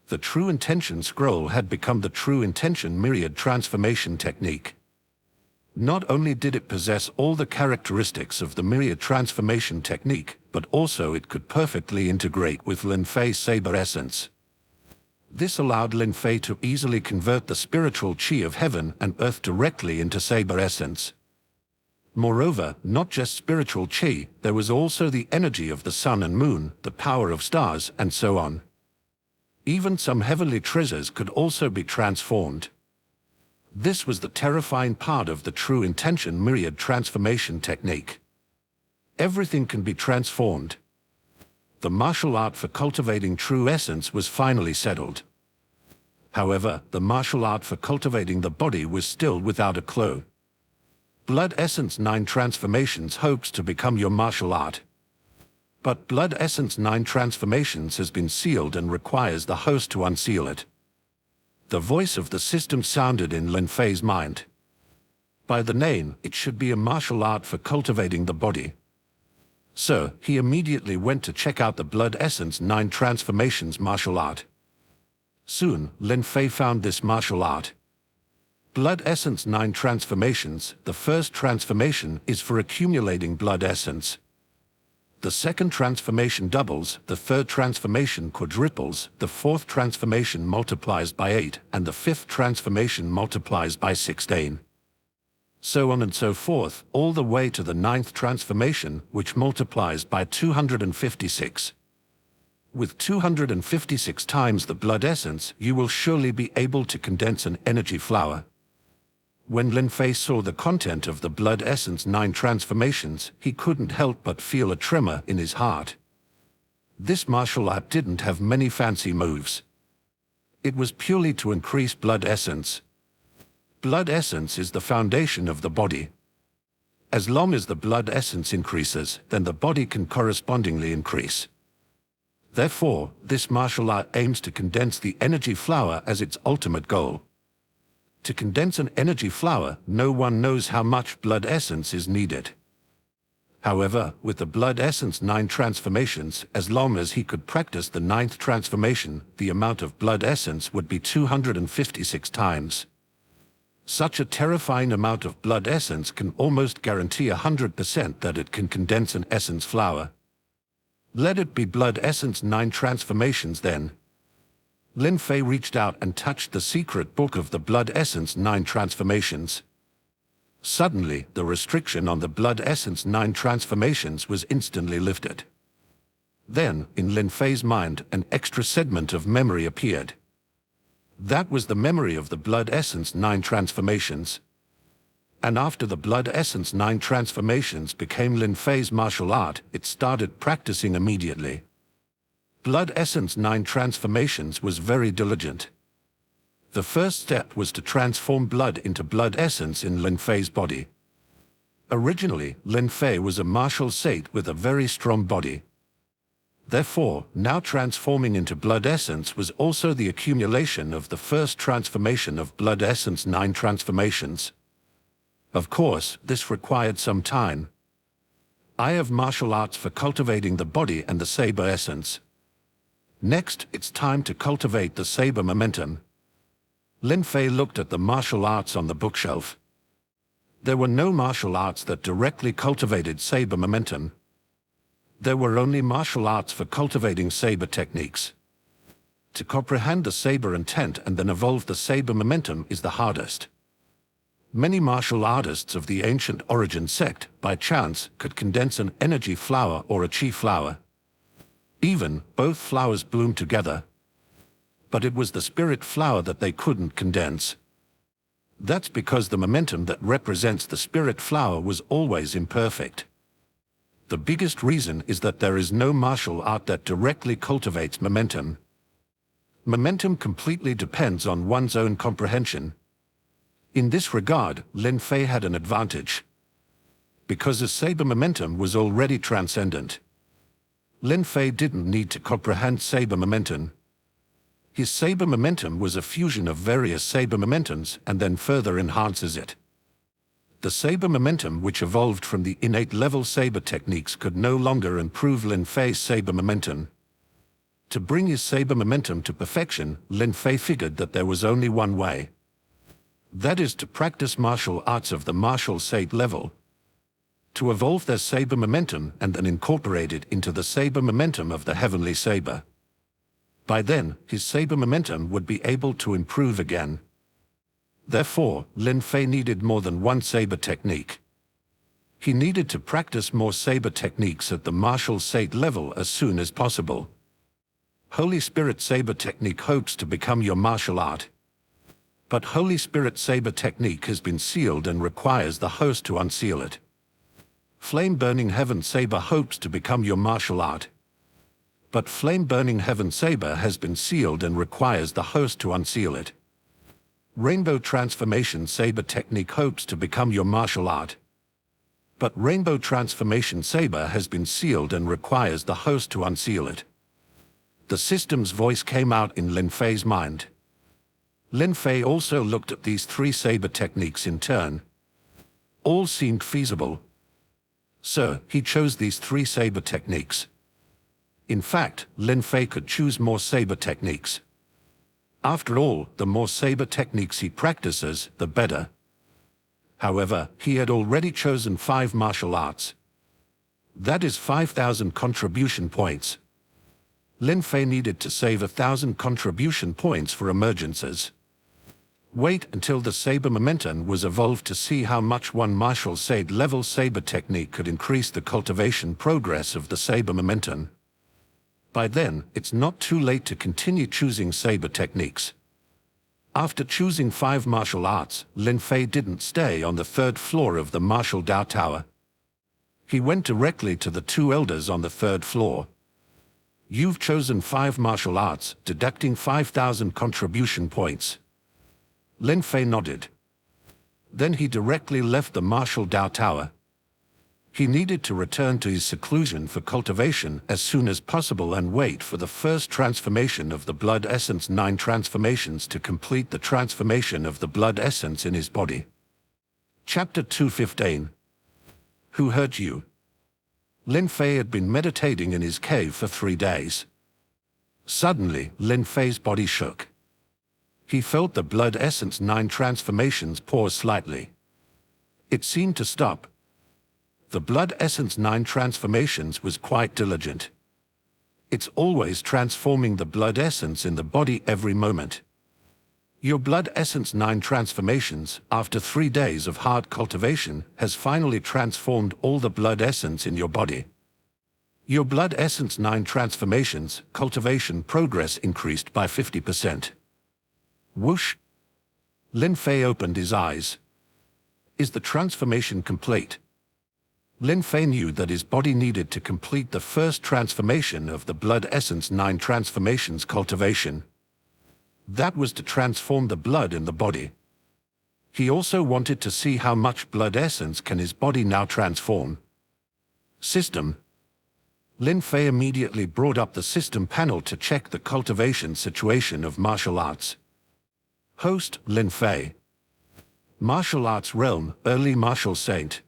The True Intention Scroll had become the True Intention Myriad Transformation Technique. Not only did it possess all the characteristics of the myriad transformation technique, but also it could perfectly integrate with Lin Fei's saber essence. This allowed Lin Fei to easily convert the spiritual qi of heaven and earth directly into saber essence. Moreover, not just spiritual qi, there was also the energy of the sun and moon, the power of stars, and so on. Even some heavenly treasures could also be transformed. This was the terrifying part of the true intention myriad transformation technique. Everything can be transformed. The martial art for cultivating true essence was finally settled. However, the martial art for cultivating the body was still without a clue. Blood Essence 9 Transformations hopes to become your martial art. But Blood Essence 9 Transformations has been sealed and requires the host to unseal it. The voice of the system sounded in Lin Fei's mind. By the name, it should be a martial art for cultivating the body. So, he immediately went to check out the Blood Essence 9 Transformations martial art. Soon, Lin Fei found this martial art. Blood Essence 9 Transformations. The first transformation is for accumulating blood essence. The second transformation doubles, the third transformation quadruples, the fourth transformation multiplies by 8, and the fifth transformation multiplies by 16. So on and so forth, all the way to the ninth transformation, which multiplies by 256. With 256 times the blood essence, you will surely be able to condense an energy flower. When Lin Fei saw the content of the Blood Essence 9 transformations, he couldn't help but feel a tremor in his heart. This martial art didn't have many fancy moves. It was purely to increase blood essence. Blood essence is the foundation of the body. As long as the blood essence increases, then the body can correspondingly increase. Therefore, this martial art aims to condense the energy flower as its ultimate goal. To condense an energy flower, no one knows how much blood essence is needed. However, with the Blood Essence 9 transformations, as long as he could practice the 9th transformation, the amount of blood essence would be 256 times. Such a terrifying amount of blood essence can almost guarantee 100% that it can condense an essence flower. Let it be Blood Essence 9 transformations then. Lin Fei reached out and touched the secret book of the Blood Essence 9 transformations. Suddenly, the restriction on the Blood Essence 9 transformations was instantly lifted. Then, in Lin Fei's mind, an extra segment of memory appeared. That was the memory of the Blood Essence 9 transformations. And after the Blood Essence 9 transformations became Lin Fei's martial art, it started practicing immediately. Blood Essence 9 transformations was very diligent. The first step was to transform blood into blood essence in Lin Fei's body. Originally, Lin Fei was a martial sate with a very strong body. Therefore, now transforming into blood essence was also the accumulation of the first transformation of Blood Essence 9 transformations. Of course, this required some time. I have martial arts for cultivating the body and the saber essence. Next, it's time to cultivate the saber momentum. Lin Fei looked at the martial arts on the bookshelf. There were no martial arts that directly cultivated saber momentum. There were only martial arts for cultivating saber techniques. To comprehend the saber intent and then evolve the saber momentum is the hardest. Many martial artists of the ancient origin sect, by chance, could condense an energy flower or a chi flower. Even, both flowers bloomed together. But it was the spirit flower that they couldn't condense. That's because the momentum that represents the spirit flower was always imperfect. The biggest reason is that there is no martial art that directly cultivates momentum. Momentum completely depends on one's own comprehension. In this regard, Lin Fei had an advantage. Because his saber momentum was already transcendent. Lin Fei didn't need to comprehend saber momentum. His saber momentum was a fusion of various saber momentums and then further enhances it. The saber momentum which evolved from the innate level saber techniques could no longer improve Lin Fei's saber momentum. To bring his saber momentum to perfection, Lin Fei figured that there was only one way. That is to practice martial arts of the martial state level, to evolve their saber momentum and then incorporate it into the saber momentum of the heavenly saber. By then, his saber momentum would be able to improve again. Therefore, Lin Fei needed more than one saber technique. He needed to practice more saber techniques at the martial state level as soon as possible. Holy Spirit Saber Technique hopes to become your martial art. But Holy Spirit Saber Technique has been sealed and requires the host to unseal it. Flame Burning Heaven Saber hopes to become your martial art. But Flame Burning Heaven Saber has been sealed and requires the host to unseal it. Rainbow Transformation Saber Technique hopes to become your martial art. But Rainbow Transformation Saber has been sealed and requires the host to unseal it. The system's voice came out in Lin Fei's mind. Lin Fei also looked at these three saber techniques in turn. All seemed feasible. So, he chose these three saber techniques. In fact, Lin Fei could choose more saber techniques. After all, the more saber techniques he practices, the better. However, he had already chosen 5 martial arts. That is 5,000 contribution points. Lin Fei needed to save 1,000 contribution points for emergencies. Wait until the saber momentum was evolved to see how much one martial state level saber technique could increase the cultivation progress of the saber momentum. By then, it's not too late to continue choosing saber techniques. After choosing 5 martial arts, Lin Fei didn't stay on the 3rd floor of the Martial Dao Tower. He went directly to the 2 elders on the 3rd floor. You've chosen 5 martial arts, deducting 5,000 contribution points. Lin Fei nodded. Then he directly left the Martial Dao Tower. He needed to return to his seclusion for cultivation as soon as possible and wait for the first transformation of the blood essence 9 transformations to complete the transformation of the blood essence in his body. Chapter 2:15. Who hurt you? Lin Fei had been meditating in his cave for 3 days. Suddenly, Lin Fei's body shook. He felt the blood essence 9 transformations pause slightly. It seemed to stop. The blood essence 9 transformations was quite diligent. It's always transforming the blood essence in the body every moment. Your blood essence 9 transformations, after 3 days of hard cultivation, has finally transformed all the blood essence in your body. Your blood essence 9 transformations, cultivation progress increased by 50%. Whoosh! Lin Fei opened his eyes. Is the transformation complete? Lin Fei knew that his body needed to complete the first transformation of the blood essence 9 transformations cultivation. That was to transform the blood in the body. He also wanted to see how much blood essence can his body now transform. System. Lin Fei immediately brought up the system panel to check the cultivation situation of martial arts. Host, Lin Fei. Martial Arts Realm, Early Martial Saint.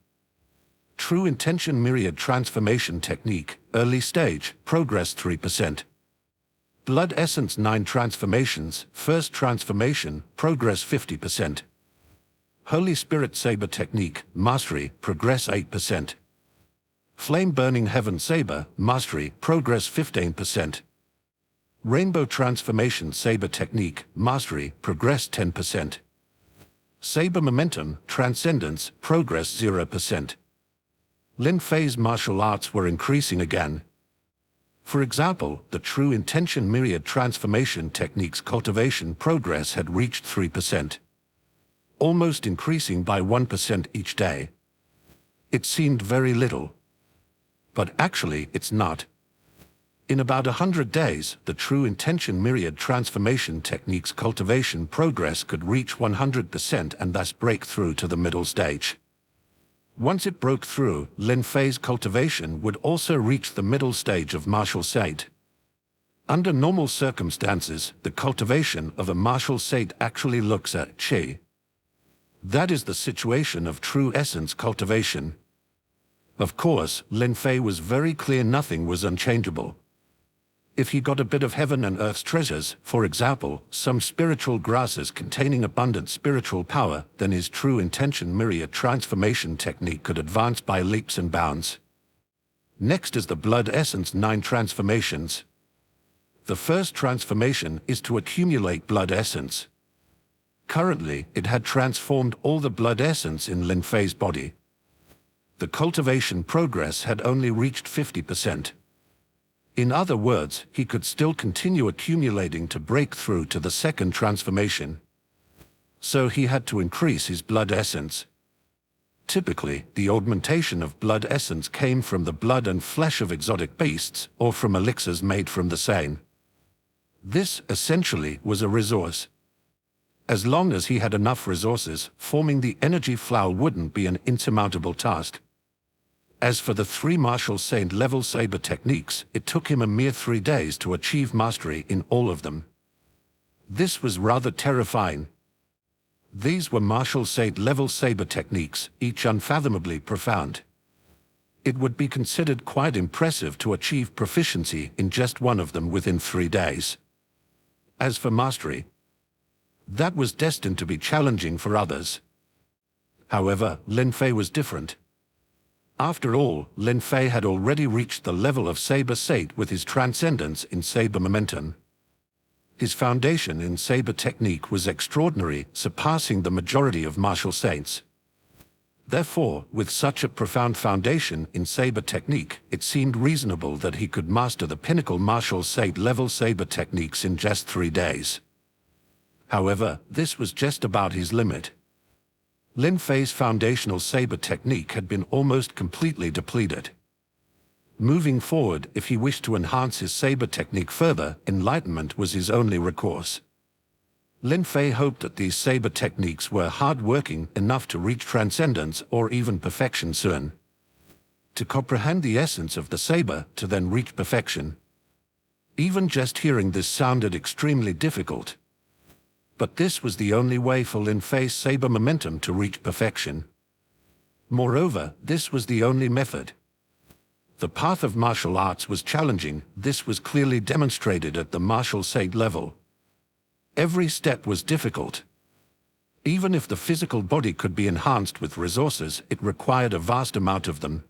True Intention Myriad Transformation Technique, Early Stage, Progress 3%. Blood Essence 9 Transformations, First Transformation, Progress 50%. Holy Spirit Saber Technique, Mastery, Progress 8%. Flame Burning Heaven Saber, Mastery, Progress 15%. Rainbow Transformation Saber Technique, Mastery, Progress 10%. Saber Momentum, Transcendence, Progress 0%. Lin Fei's martial arts were increasing again. For example, the True Intention Myriad Transformation Technique's cultivation progress had reached 3%, almost increasing by 1% each day. It seemed very little. But actually, it's not. In about 100 days, the True Intention Myriad Transformation Technique's cultivation progress could reach 100% and thus break through to the middle stage. Once it broke through, Lin Fei's cultivation would also reach the middle stage of martial state. Under normal circumstances, the cultivation of a martial state actually looks at qi. That is the situation of true essence cultivation. Of course, Lin Fei was very clear nothing was unchangeable. If he got a bit of heaven and earth's treasures, for example, some spiritual grasses containing abundant spiritual power, then his true intention myriad transformation technique could advance by leaps and bounds. Next is the blood essence 9 transformations. The first transformation is to accumulate blood essence. Currently, it had transformed all the blood essence in Lin Fei's body. The cultivation progress had only reached 50%. In other words, he could still continue accumulating to break through to the second transformation. So he had to increase his blood essence. Typically, the augmentation of blood essence came from the blood and flesh of exotic beasts, or from elixirs made from the same. This, essentially, was a resource. As long as he had enough resources, forming the energy flower wouldn't be an insurmountable task. As for the 3 martial saint level saber techniques, it took him a mere 3 days to achieve mastery in all of them. This was rather terrifying. These were martial saint level saber techniques, each unfathomably profound. It would be considered quite impressive to achieve proficiency in just one of them within 3 days. As for mastery, that was destined to be challenging for others. However, Lin Fei was different. After all, Lin Fei had already reached the level of Saber Saint with his transcendence in Saber Momentum. His foundation in Saber technique was extraordinary, surpassing the majority of martial saints. Therefore, with such a profound foundation in Saber technique, it seemed reasonable that he could master the pinnacle martial saint level Saber techniques in just 3 days. However, this was just about his limit. Lin Fei's foundational saber technique had been almost completely depleted. Moving forward, if he wished to enhance his saber technique further, enlightenment was his only recourse. Lin Fei hoped that these saber techniques were hard-working enough to reach transcendence or even perfection soon. To comprehend the essence of the saber, to then reach perfection. Even just hearing this sounded extremely difficult. But this was the only way for Lin Fei's saber momentum to reach perfection. Moreover, this was the only method. The path of martial arts was challenging. This was clearly demonstrated at the martial saint level. Every step was difficult. Even if the physical body could be enhanced with resources, it required a vast amount of them.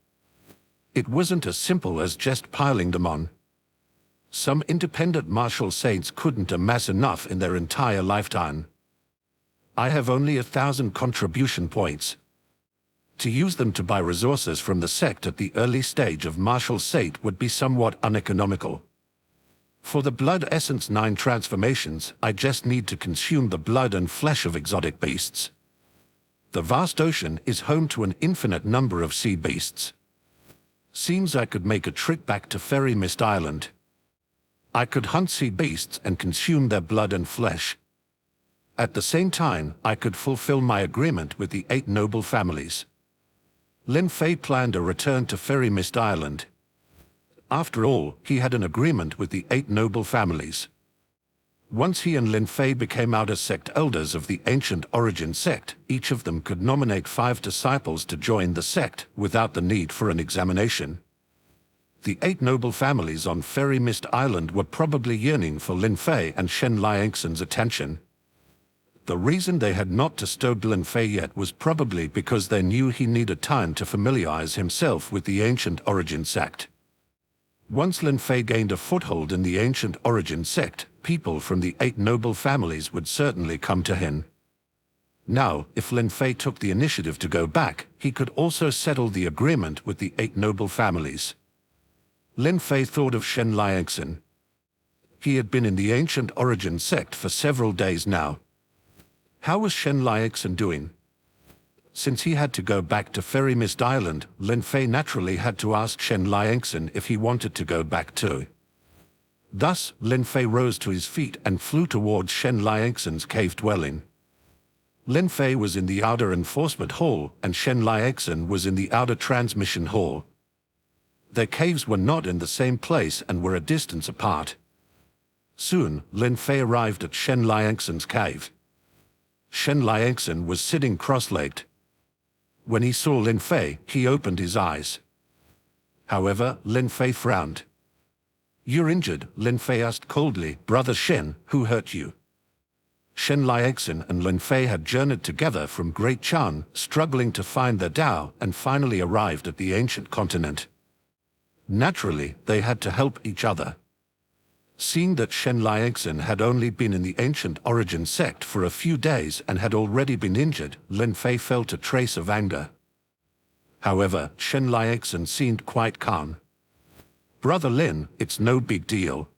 It wasn't as simple as just piling them on. Some independent martial saints couldn't amass enough in their entire lifetime. I have only 1,000 contribution points. To use them to buy resources from the sect at the early stage of martial saint would be somewhat uneconomical. For the blood essence 9 transformations, I just need to consume the blood and flesh of exotic beasts. The vast ocean is home to an infinite number of sea beasts. Seems I could make a trip back to Fairy Mist Island. I could hunt sea beasts and consume their blood and flesh. At the same time, I could fulfill my agreement with the 8 noble families. Lin Fei planned a return to Fairy Mist Island. After all, he had an agreement with the 8 noble families. Once he and Lin Fei became outer sect elders of the ancient origin sect, each of them could nominate 5 disciples to join the sect without the need for an examination. The 8 noble families on Fairy Mist Island were probably yearning for Lin Fei and Shen Liangsen's attention. The reason they had not disturbed Lin Fei yet was probably because they knew he needed time to familiarize himself with the ancient origin sect. Once Lin Fei gained a foothold in the ancient origin sect, people from the 8 noble families would certainly come to him. Now, if Lin Fei took the initiative to go back, he could also settle the agreement with the 8 noble families. Lin Fei thought of Shen Liangsen. He had been in the ancient origin sect for several days now. How was Shen Liangsen doing? Since he had to go back to Fairy Mist Island, Lin Fei naturally had to ask Shen Liangsen if he wanted to go back too. Thus, Lin Fei rose to his feet and flew towards Shen Liangsen's cave dwelling. Lin Fei was in the outer enforcement hall, and Shen Liangsen was in the outer transmission hall. Their caves were not in the same place and were a distance apart. Soon, Lin Fei arrived at Shen Liangsen's cave. Shen Liangsen was sitting cross-legged. When he saw Lin Fei, he opened his eyes. However, Lin Fei frowned. You're injured, Lin Fei asked coldly. Brother Shen, who hurt you? Shen Liangxin and Lin Fei had journeyed together from Great Chan, struggling to find their Tao, and finally arrived at the ancient continent. Naturally, they had to help each other. Seeing that Shen Liangxin had only been in the ancient origin sect for a few days and had already been injured, Lin Fei felt a trace of anger. However, Shen Liangxin seemed quite calm. Brother Lin, it's no big deal.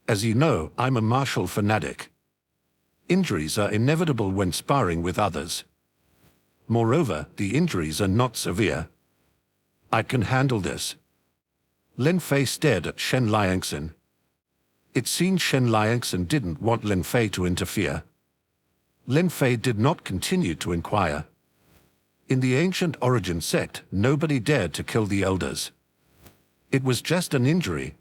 As you know, I'm a martial fanatic. Injuries are inevitable when sparring with others. Moreover, the injuries are not severe. I can handle this. Lin Fei stared at Shen Liangxin. It seemed Shen Liangxin didn't want Lin Fei to interfere. Lin Fei did not continue to inquire. In the ancient origin sect, nobody dared to kill the elders. It was just an injury.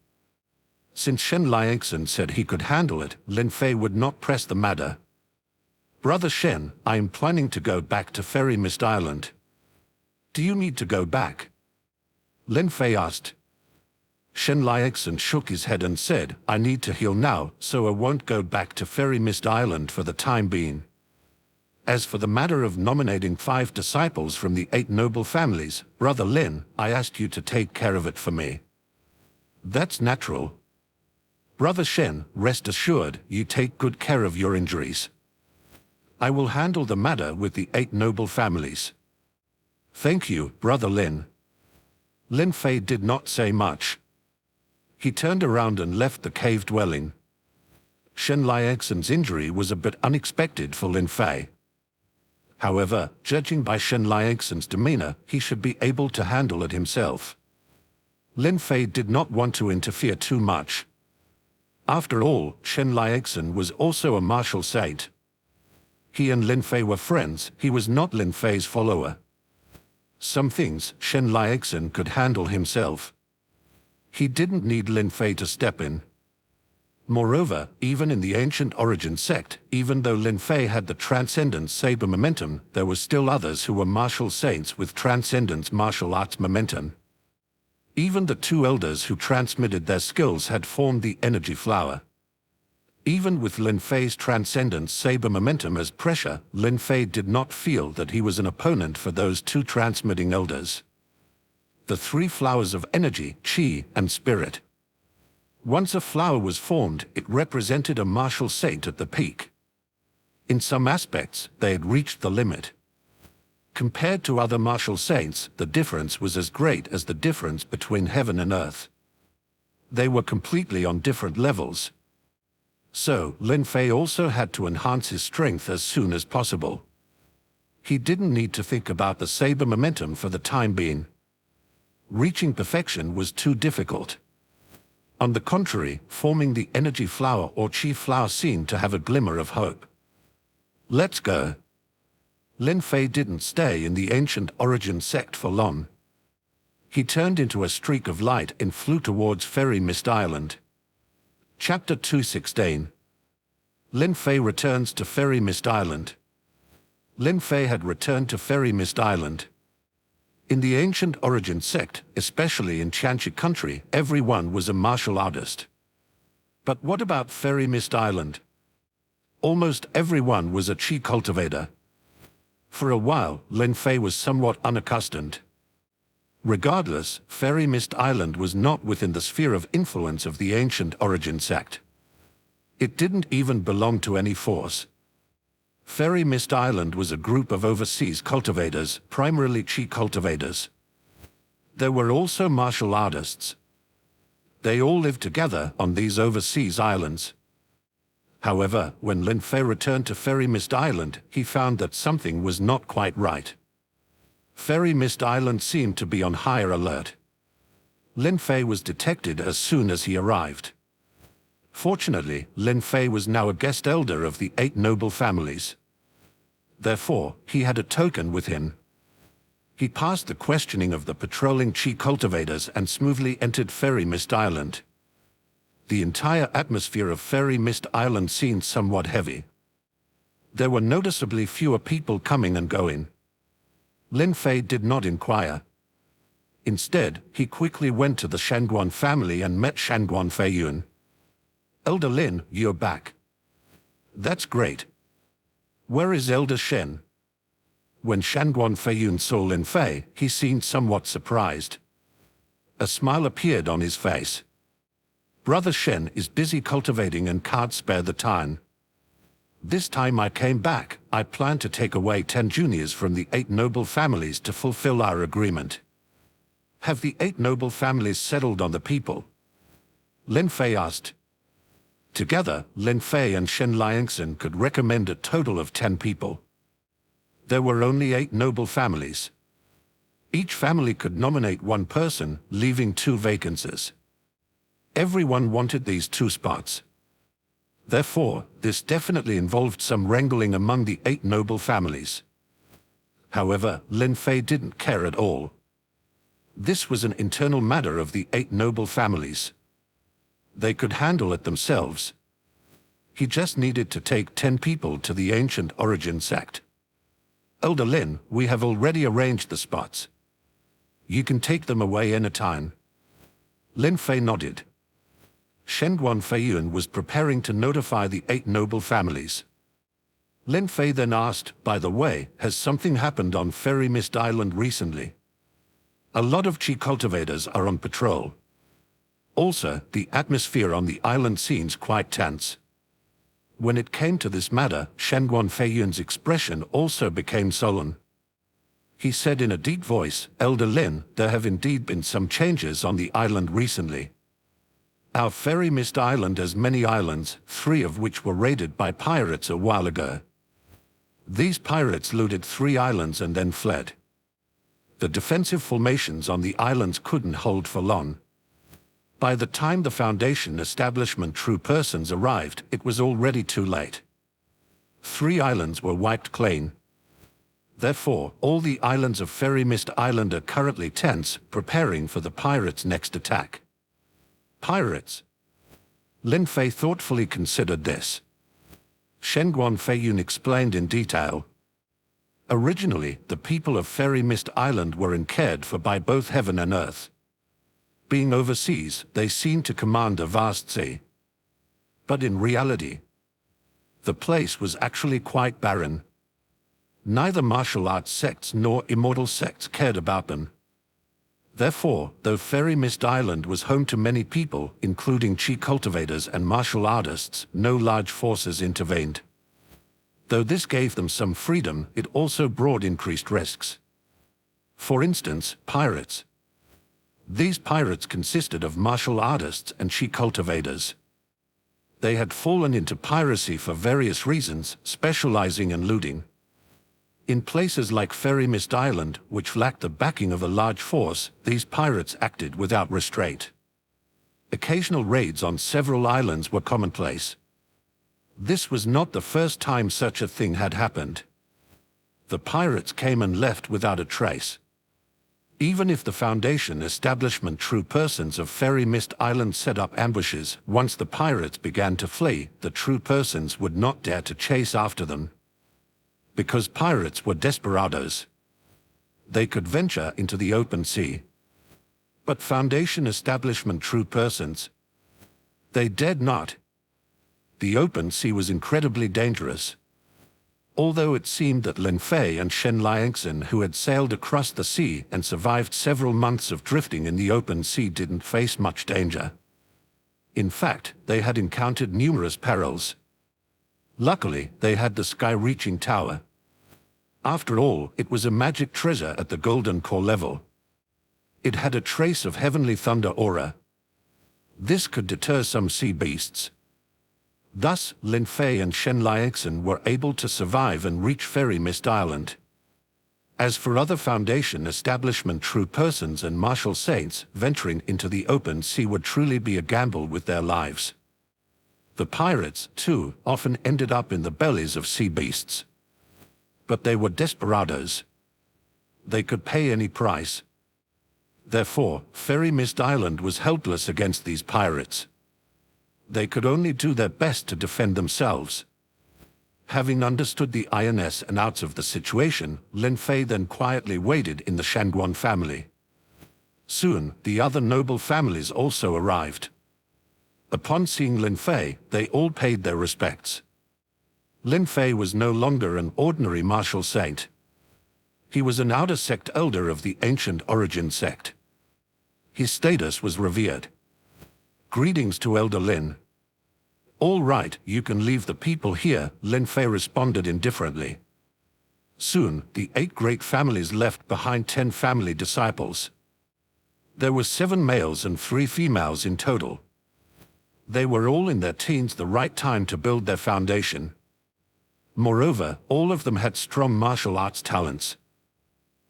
Since Shen Liangxin said he could handle it, Lin Fei would not press the matter. Brother Shen, I am planning to go back to Fairy Mist Island. Do you need to go back? Lin Fei asked. Shen Liangxin shook his head and said, I need to heal now, so I won't go back to Fairy Mist Island for the time being. As for the matter of nominating 5 disciples from the 8 noble families, Brother Lin, I asked you to take care of it for me. That's natural. Brother Shen, rest assured, you take good care of your injuries. I will handle the matter with the 8 noble families. Thank you, Brother Lin. Lin Fei did not say much. He turned around and left the cave dwelling. Shen Liangxin's injury was a bit unexpected for Lin Fei. However, judging by Shen Liangxin's demeanor, he should be able to handle it himself. Lin Fei did not want to interfere too much. After all, Shen Liangxin was also a martial saint. He and Lin Fei were friends, he was not Lin Fei's follower. Some things Shen Liangxin could handle himself. He didn't need Lin Fei to step in. Moreover, even in the ancient origin sect, even though Lin Fei had the transcendent saber momentum, there were still others who were martial saints with transcendent martial arts momentum. Even the 2 elders who transmitted their skills had formed the energy flower. Even with Lin Fei's transcendent saber momentum as pressure, Lin Fei did not feel that he was an opponent for those 2 transmitting elders. The 3 flowers of energy, chi, and spirit. Once a flower was formed, it represented a martial saint at the peak. In some aspects, they had reached the limit. Compared to other martial saints, the difference was as great as the difference between heaven and earth. They were completely on different levels. So, Lin Fei also had to enhance his strength as soon as possible. He didn't need to think about the saber momentum for the time being. Reaching perfection was too difficult. On the contrary, forming the energy flower or chi flower seemed to have a glimmer of hope. Let's go. Lin Fei didn't stay in the ancient origin sect for long. He turned into a streak of light and flew towards Fairy Mist Island. Chapter 216. Lin Fei returns to Fairy Mist Island. Lin Fei had returned to Fairy Mist Island. In the ancient origin sect, especially in Qianqi country, everyone was a martial artist. But what about Fairy Mist Island? Almost everyone was a chi cultivator. For a while, Lin Fei was somewhat unaccustomed. Regardless, Fairy Mist Island was not within the sphere of influence of the ancient origin sect. It didn't even belong to any force. Fairy Mist Island was a group of overseas cultivators, primarily chi cultivators. There were also martial artists. They all lived together on these overseas islands. However, when Lin Fei returned to Fairy Mist Island, he found that something was not quite right. Fairy Mist Island seemed to be on higher alert. Lin Fei was detected as soon as he arrived. Fortunately, Lin Fei was now a guest elder of the 8 noble families. Therefore, he had a token with him. He passed the questioning of the patrolling chi cultivators and smoothly entered Fairy Mist Island. The entire atmosphere of Fairy Mist Island seemed somewhat heavy. There were noticeably fewer people coming and going. Lin Fei did not inquire. Instead, he quickly went to the Shangguan family and met Shangguan Feiyun. "Elder Lin, you're back. That's great. Where is Elder Shen?" When Shangguan Feiyun saw Lin Fei, he seemed somewhat surprised. A smile appeared on his face. "Brother Shen is busy cultivating and can't spare the time. This time I came back, I plan to take away 10 juniors from the 8 noble families to fulfill our agreement." "Have the 8 noble families settled on the people?" Lin Fei asked. Together, Lin Fei and Shen Liangxin could recommend a total of 10 people. There were only 8 noble families. Each family could nominate 1 person, leaving 2 vacancies. Everyone wanted these 2 spots. Therefore, this definitely involved some wrangling among the 8 noble families. However, Lin Fei didn't care at all. This was an internal matter of the 8 noble families. They could handle it themselves. He just needed to take 10 people to the ancient origin sect. "Elder Lin, we have already arranged the spots. You can take them away anytime." Lin Fei nodded. Shangguan Feiyun was preparing to notify the 8 noble families. Lin Fei then asked, "By the way, has something happened on Fairy Mist Island recently? A lot of Qi cultivators are on patrol. Also, the atmosphere on the island seems quite tense." When it came to this matter, Shangguan Feiyun's expression also became sullen. He said in a deep voice, "Elder Lin, there have indeed been some changes on the island recently. Our Fairy Mist Island has many islands, 3 of which were raided by pirates a while ago. These pirates looted 3 islands and then fled. The defensive formations on the islands couldn't hold for long. By the time the Foundation establishment true persons arrived, it was already too late. 3 islands were wiped clean. Therefore, all the islands of Fairy Mist Island are currently tense, preparing for the pirates' next attack." Pirates? Lin Fei thoughtfully considered this. Shangguan Feiyun explained in detail. Originally, the people of Fairy Mist Island were cared for by both heaven and earth. Being overseas, they seemed to command a vast sea. But in reality, the place was actually quite barren. Neither martial arts sects nor immortal sects cared about them. Therefore, though Fairy Mist Island was home to many people, including Qi cultivators and martial artists, no large forces intervened. Though this gave them some freedom, it also brought increased risks. For instance, pirates. These pirates consisted of martial artists and Qi cultivators. They had fallen into piracy for various reasons, specializing in looting. In places like Fairy Mist Island, which lacked the backing of a large force, these pirates acted without restraint. Occasional raids on several islands were commonplace. This was not the first time such a thing had happened. The pirates came and left without a trace. Even if the Foundation establishment true persons of Fairy Mist Island set up ambushes, once the pirates began to flee, the true persons would not dare to chase after them. Because pirates were desperados. They could venture into the open sea. But Foundation establishment true persons, they dared not. The open sea was incredibly dangerous. Although it seemed that Lin Fei and Shen Liangxin, who had sailed across the sea and survived several months of drifting in the open sea, didn't face much danger. In fact, they had encountered numerous perils. Luckily, they had the sky-reaching tower. After all, it was a magic treasure at the golden core level. It had a trace of heavenly thunder aura. This could deter some sea beasts. Thus, Lin Fei and Shen Liangxin were able to survive and reach Fairy Mist Island. As for other Foundation establishment true persons and martial saints, venturing into the open sea would truly be a gamble with their lives. The pirates, too, often ended up in the bellies of sea beasts. But they were desperados. They could pay any price. Therefore, Fairy Mist Island was helpless against these pirates. They could only do their best to defend themselves. Having understood the ins and outs of the situation, Lin Fei then quietly waited in the Shangguan family. Soon, the other noble families also arrived. Upon seeing Lin Fei, they all paid their respects. Lin Fei was no longer an ordinary martial saint. He was an outer sect elder of the ancient origin sect. His status was revered. Greetings to Elder Lin. All right, you can leave the people here, Lin Fei responded indifferently. Soon, the 8 great families left behind 10 family disciples. There were 7 males and 3 females in total. They were all in their teens, the right time to build their foundation. Moreover, all of them had strong martial arts talents.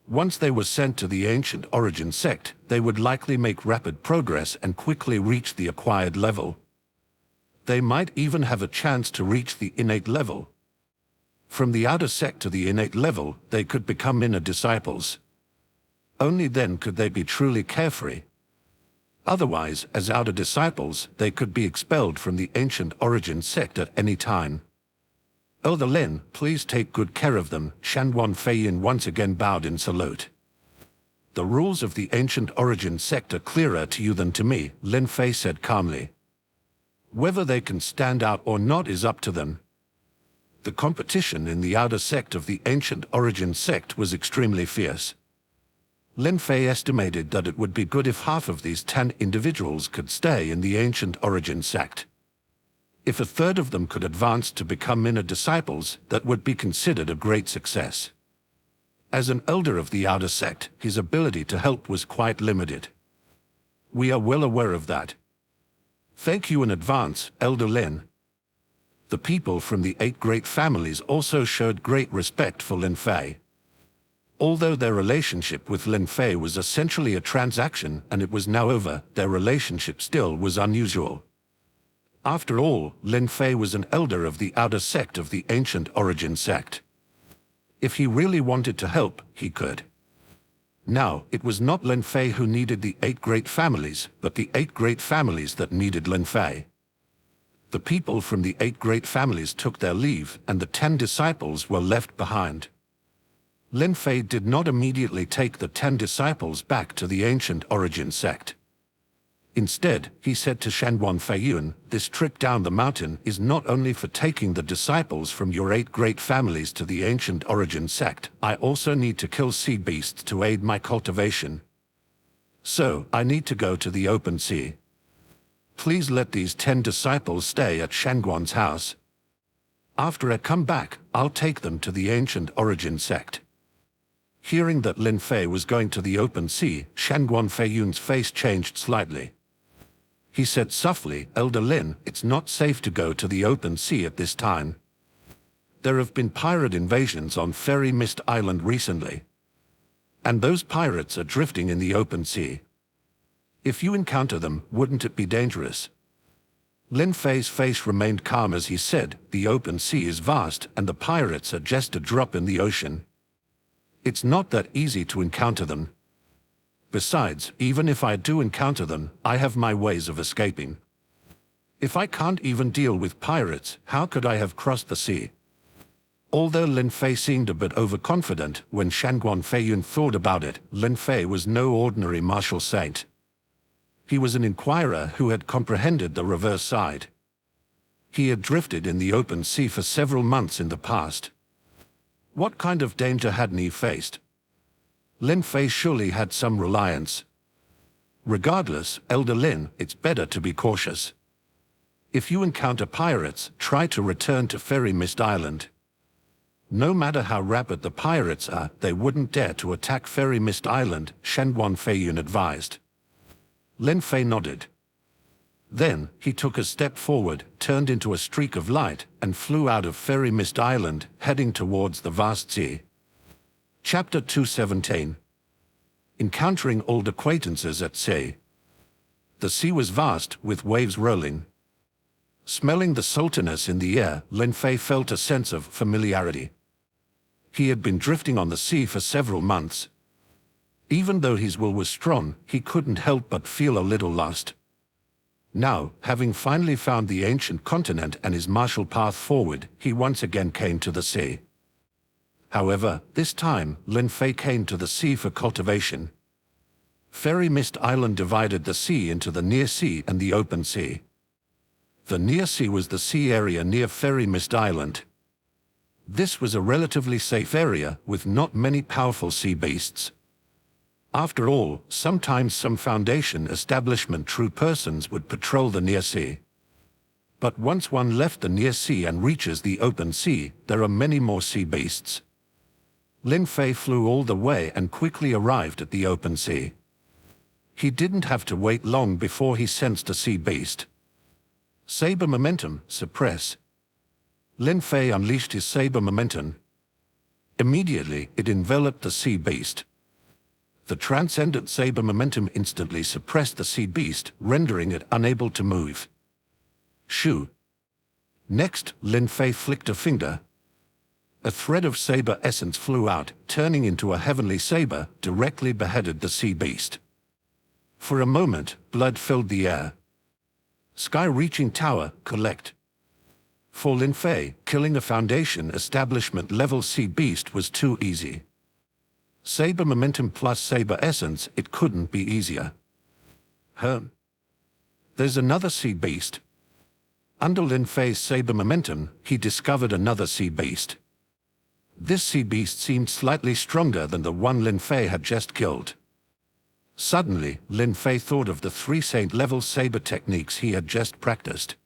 Once they were sent to the ancient origin sect, they would likely make rapid progress and quickly reach the acquired level. They might even have a chance to reach the innate level. From the outer sect to the innate level, they could become inner disciples. Only then could they be truly carefree. Otherwise, as outer disciples, they could be expelled from the ancient origin sect at any time. Elder Lin, please take good care of them, Shanguan Feiyin once again bowed in salute. The rules of the ancient origin sect are clearer to you than to me, Lin Fei said calmly. Whether they can stand out or not is up to them. The competition in the outer sect of the ancient origin sect was extremely fierce. Lin Fei estimated that it would be good if half of these 10 individuals could stay in the ancient origin sect. If a third of them could advance to become inner disciples, that would be considered a great success. As an elder of the outer sect, his ability to help was quite limited. We are well aware of that. Thank you in advance, Elder Lin. The people from the 8 great families also showed great respect for Lin Fei. Although their relationship with Lin Fei was essentially a transaction and it was now over, their relationship still was unusual. After all, Lin Fei was an elder of the outer sect of the ancient origin sect. If he really wanted to help, he could. Now, it was not Lin Fei who needed the 8 great families, but the 8 great families that needed Lin Fei. The people from the 8 great families took their leave, and the 10 disciples were left behind. Lin Fei did not immediately take the 10 disciples back to the ancient origin sect. Instead, he said to Shanguan Feiyun, this trip down the mountain is not only for taking the disciples from your 8 great families to the ancient origin sect, I also need to kill sea beasts to aid my cultivation. So, I need to go to the open sea. Please let these 10 disciples stay at Shanguan's house. After I come back, I'll take them to the ancient origin sect. Hearing that Lin Fei was going to the open sea, Shanguan Feiyun's face changed slightly. He said softly, Elder Lin, it's not safe to go to the open sea at this time. There have been pirate invasions on Fairy Mist Island recently. And those pirates are drifting in the open sea. If you encounter them, wouldn't it be dangerous? Lin Fei's face remained calm as he said, the open sea is vast and the pirates are just a drop in the ocean. It's not that easy to encounter them. Besides, even if I do encounter them, I have my ways of escaping. If I can't even deal with pirates, how could I have crossed the sea? Although Lin Fei seemed a bit overconfident, when Shanguan Feiyun thought about it, Lin Fei was no ordinary martial saint. He was an inquirer who had comprehended the reverse side. He had drifted in the open sea for several months in the past. What kind of danger hadn't he faced? Lin Fei surely had some reliance. Regardless, Elder Lin, it's better to be cautious. If you encounter pirates, try to return to Fairy Mist Island. No matter how rapid the pirates are, they wouldn't dare to attack Fairy Mist Island, Shanguan Feiyun advised. Lin Fei nodded. Then, he took a step forward, turned into a streak of light, and flew out of Fairy Mist Island, heading towards the vast sea. Chapter 217. Encountering old acquaintances at sea. The sea was vast, with waves rolling. Smelling the saltiness in the air, Lin Fei felt a sense of familiarity. He had been drifting on the sea for several months. Even though his will was strong, he couldn't help but feel a little lost. Now, having finally found the ancient continent and his martial path forward, he once again came to the sea. However, this time, Lin Fei came to the sea for cultivation. Fairy Mist Island divided the sea into the Near Sea and the Open Sea. The Near Sea was the sea area near Fairy Mist Island. This was a relatively safe area with not many powerful sea beasts. After all, sometimes some Foundation establishment true persons would patrol the Near Sea. But once one left the Near Sea and reaches the Open Sea, there are many more sea beasts. Lin Fei flew all the way and quickly arrived at the Open Sea. He didn't have to wait long before he sensed a sea beast. Saber momentum, suppress. Lin Fei unleashed his saber momentum. Immediately, it enveloped the sea beast. The transcendent saber momentum instantly suppressed the sea beast, rendering it unable to move. Shoo. Next, Lin Fei flicked a finger. A thread of saber essence flew out, turning into a heavenly saber, directly beheaded the sea beast. For a moment, blood filled the air. Sky-reaching tower, collect. For Lin Fei, killing a Foundation establishment-level sea beast was too easy. Saber momentum plus saber essence, it couldn't be easier. There's another sea beast. Under Lin Fei's saber momentum, he discovered another sea beast. This sea beast seemed slightly stronger than the one Lin Fei had just killed. Suddenly, Lin Fei thought of the 3 saint-level saber techniques he had just practiced.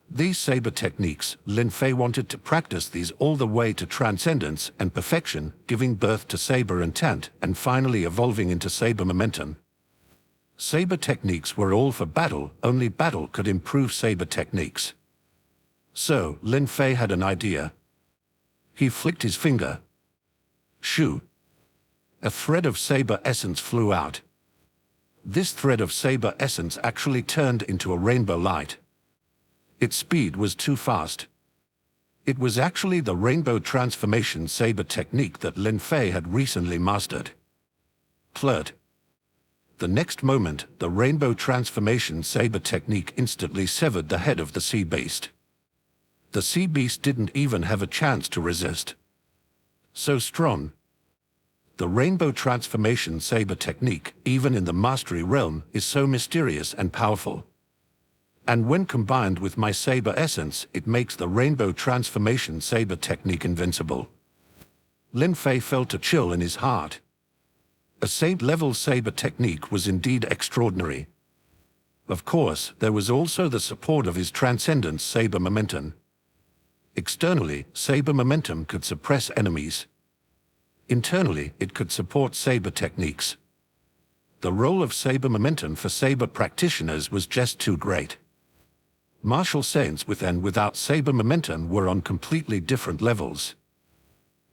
These saber techniques, Lin Fei wanted to practice these all the way to transcendence and perfection, giving birth to saber intent and finally evolving into saber momentum. Saber techniques were all for battle, only battle could improve saber techniques. So, Lin Fei had an idea. He flicked his finger. Shoo. A thread of saber essence flew out. This thread of saber essence actually turned into a rainbow light. Its speed was too fast. It was actually the rainbow transformation saber technique that Lin Fei had recently mastered. Flirt. The next moment, the rainbow transformation saber technique instantly severed the head of the sea beast. The sea beast didn't even have a chance to resist. So strong. The rainbow transformation saber technique, even in the mastery realm, is so mysterious and powerful. And when combined with my saber essence, it makes the rainbow transformation saber technique invincible. Lin Fei felt a chill in his heart. A saint-level saber technique was indeed extraordinary. Of course, there was also the support of his transcendence saber momentum. Externally, saber momentum could suppress enemies. Internally, it could support saber techniques. The role of saber momentum for saber practitioners was just too great. Martial saints with and without saber momentum were on completely different levels.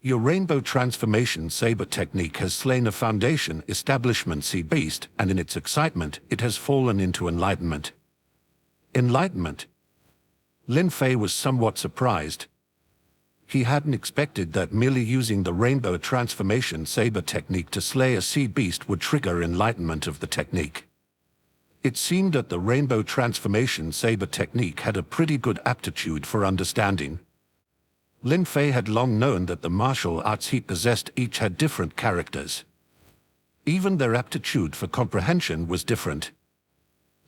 Your rainbow transformation saber technique has slain a Foundation establishment sea beast, and in its excitement, it has fallen into enlightenment. Enlightenment. Lin Fei was somewhat surprised. He hadn't expected that merely using the rainbow transformation saber technique to slay a sea beast would trigger enlightenment of the technique. It seemed that the rainbow transformation saber technique had a pretty good aptitude for understanding. Lin Fei had long known that the martial arts he possessed each had different characters. Even their aptitude for comprehension was different.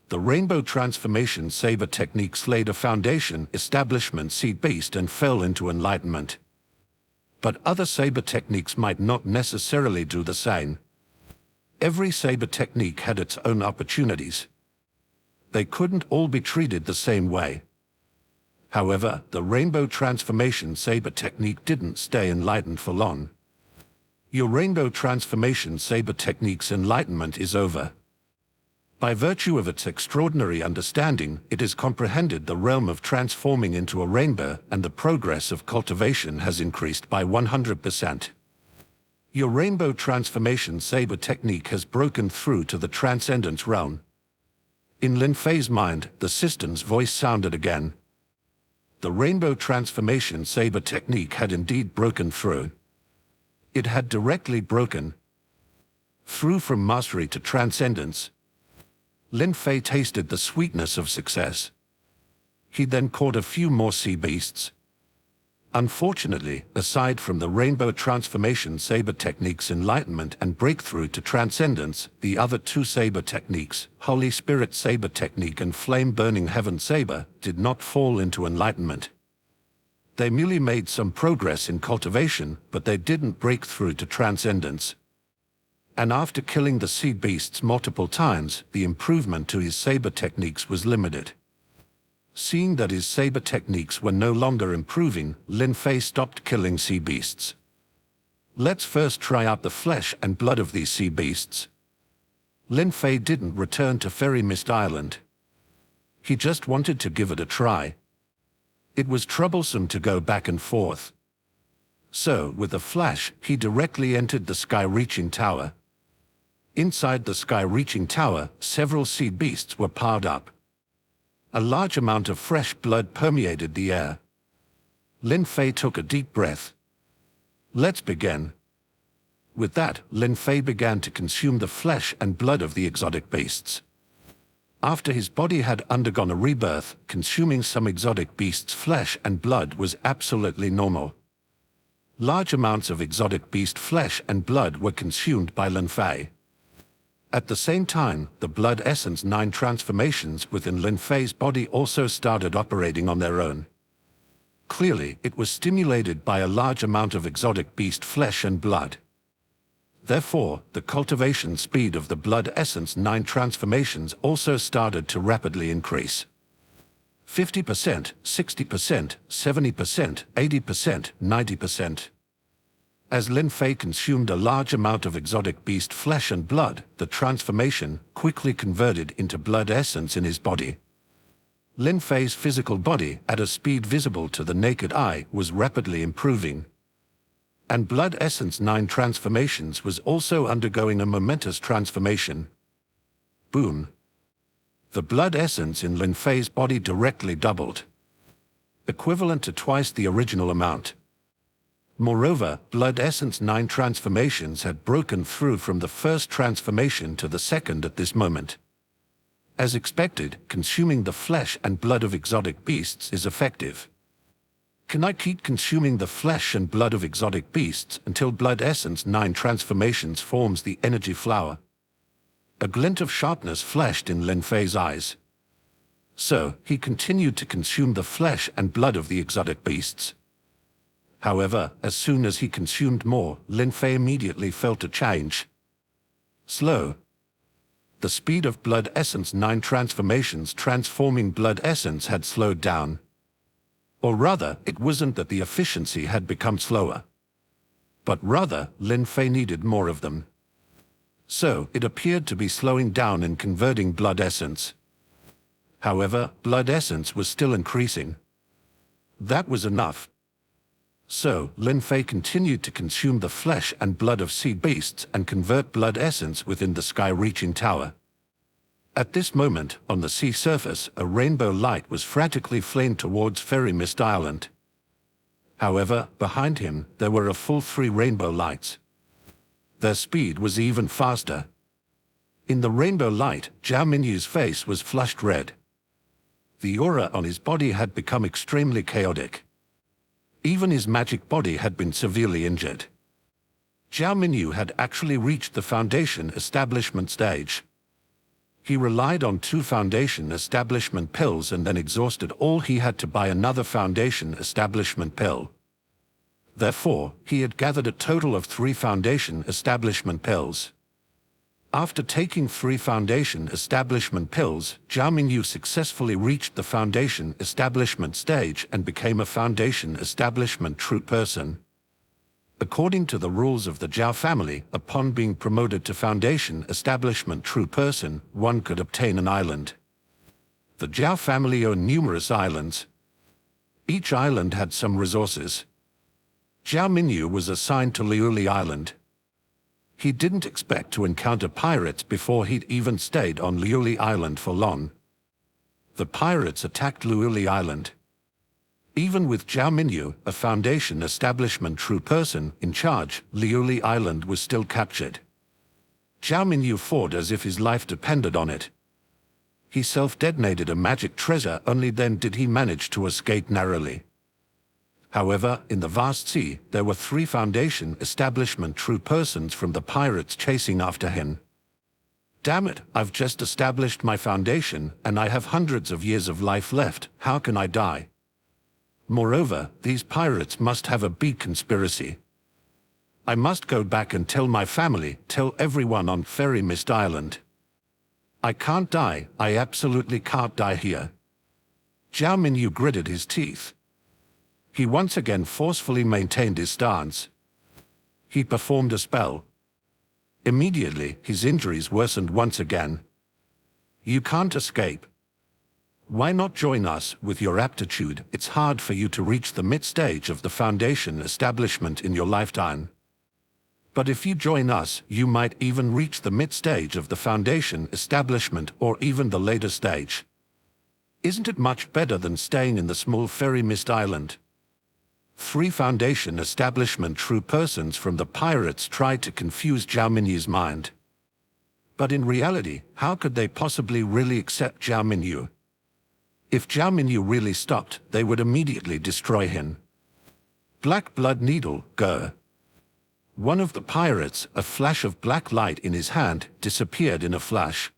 The rainbow transformation saber technique slayed a Foundation establishment sea beast and fell into enlightenment. But other saber techniques might not necessarily do the same. Every saber technique had its own opportunities. They couldn't all be treated the same way. However, the rainbow transformation saber technique didn't stay enlightened for long. Your rainbow transformation saber technique's enlightenment is over. By virtue of its extraordinary understanding, it has comprehended the realm of transforming into a rainbow, and the progress of cultivation has increased by 100%. Your rainbow transformation saber technique has broken through to the transcendence realm. In Lin Fei's mind, the system's voice sounded again. The rainbow transformation saber technique had indeed broken through. It had directly broken through from mastery to transcendence. Lin Fei tasted the sweetness of success. He then caught a few more sea beasts. Unfortunately, aside from the rainbow transformation saber techniques Enlightenment and Breakthrough to Transcendence, the other two saber techniques, Holy Spirit saber technique and Flame Burning Heaven saber, did not fall into enlightenment. They merely made some progress in cultivation, but they didn't break through to transcendence. And after killing the sea beasts multiple times, the improvement to his saber techniques was limited. Seeing that his saber techniques were no longer improving, Lin Fei stopped killing sea beasts. Let's first try out the flesh and blood of these sea beasts. Lin Fei didn't return to Fairy Mist Island. He just wanted to give it a try. It was troublesome to go back and forth. So, with a flash, he directly entered the sky-reaching tower. Inside the sky-reaching tower, several sea beasts were piled up. A large amount of fresh blood permeated the air. Lin Fei took a deep breath. Let's begin. With that, Lin Fei began to consume the flesh and blood of the exotic beasts. After his body had undergone a rebirth, consuming some exotic beasts' flesh and blood was absolutely normal. Large amounts of exotic beast flesh and blood were consumed by Lin Fei. At the same time, the blood essence 9 transformations within Lin Fei's body also started operating on their own. Clearly, it was stimulated by a large amount of exotic beast flesh and blood. Therefore, the cultivation speed of the blood essence 9 transformations also started to rapidly increase. 50%, 60%, 70%, 80%, 90%. As Lin Fei consumed a large amount of exotic beast flesh and blood, the transformation quickly converted into blood essence in his body. Lin Fei's physical body, at a speed visible to the naked eye, was rapidly improving. And blood essence 9 transformations was also undergoing a momentous transformation. Boom! The blood essence in Lin Fei's body directly doubled, equivalent to twice the original amount. Moreover, blood essence 9 transformations had broken through from the first transformation to the second at this moment. As expected, consuming the flesh and blood of exotic beasts is effective. Can I keep consuming the flesh and blood of exotic beasts until blood essence 9 transformations forms the energy flower? A glint of sharpness flashed in Lin Fei's eyes. So, he continued to consume the flesh and blood of the exotic beasts. However, as soon as he consumed more, Lin Fei immediately felt a change. Slow. The speed of blood essence 9 transformations transforming blood essence had slowed down. Or rather, it wasn't that the efficiency had become slower. But rather, Lin Fei needed more of them. So, it appeared to be slowing down in converting blood essence. However, blood essence was still increasing. That was enough. So, Lin Fei continued to consume the flesh and blood of sea beasts and convert blood essence within the sky-reaching tower. At this moment, on the sea surface, a rainbow light was frantically flamed towards Fairy Mist Island. However, behind him, there were a full 3 rainbow lights. Their speed was even faster. In the rainbow light, Zhao Minyu's face was flushed red. The aura on his body had become extremely chaotic. Even his magic body had been severely injured. Zhao Minyu had actually reached the foundation establishment stage. He relied on 2 foundation establishment pills and then exhausted all he had to buy another foundation establishment pill. Therefore, he had gathered a total of 3 foundation establishment pills. After taking 3 foundation establishment pills, Zhao Minyu successfully reached the foundation establishment stage and became a foundation establishment true person. According to the rules of the Zhao family, upon being promoted to foundation establishment true person, one could obtain an island. The Zhao family owned numerous islands. Each island had some resources. Zhao Minyu was assigned to Liuli Island. He didn't expect to encounter pirates before he'd even stayed on Liuli Island for long. The pirates attacked Liuli Island. Even with Zhao Minyu, a foundation establishment true person, in charge, Liuli Island was still captured. Zhao Minyu fought as if his life depended on it. He self-detonated a magic treasure, only then did he manage to escape narrowly. However, in the vast sea, there were 3 Foundation establishment true persons from the pirates chasing after him. Damn it, I've just established my foundation, and I have hundreds of years of life left. How can I die? Moreover, these pirates must have a big conspiracy. I must go back and tell my family, tell everyone on Fairy Mist Island. I can't die, I absolutely can't die here. Zhao Minyu gritted his teeth. He once again forcefully maintained his stance. He performed a spell. Immediately, his injuries worsened once again. You can't escape. Why not join us? With your aptitude, it's hard for you to reach the mid-stage of the Foundation establishment in your lifetime. But if you join us, you might even reach the mid-stage of the Foundation establishment or even the later stage. Isn't it much better than staying in the small Fairy Mist Island? 3 Foundation establishment true persons from the pirates tried to confuse Zhao Minyu's mind. But in reality, how could they possibly really accept Zhao Minyu? If Zhao Minyu really stopped, they would immediately destroy him. Black blood needle, go. One of the pirates, a flash of black light in his hand, disappeared in a flash.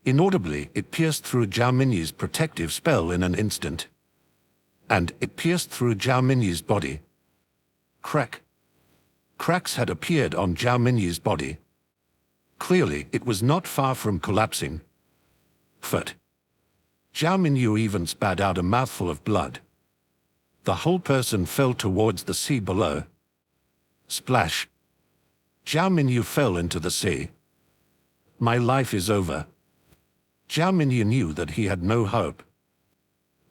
Inaudibly, it pierced through Zhao Minyu's protective spell in an instant. And it pierced through Zhao Minyu's body. Crack. Cracks had appeared on Zhao Minyu's body. Clearly, it was not far from collapsing. But Zhao Minyu even spat out a mouthful of blood. The whole person fell towards the sea below. Splash. Zhao Minyu fell into the sea. My life is over. Zhao Minyu knew that he had no hope.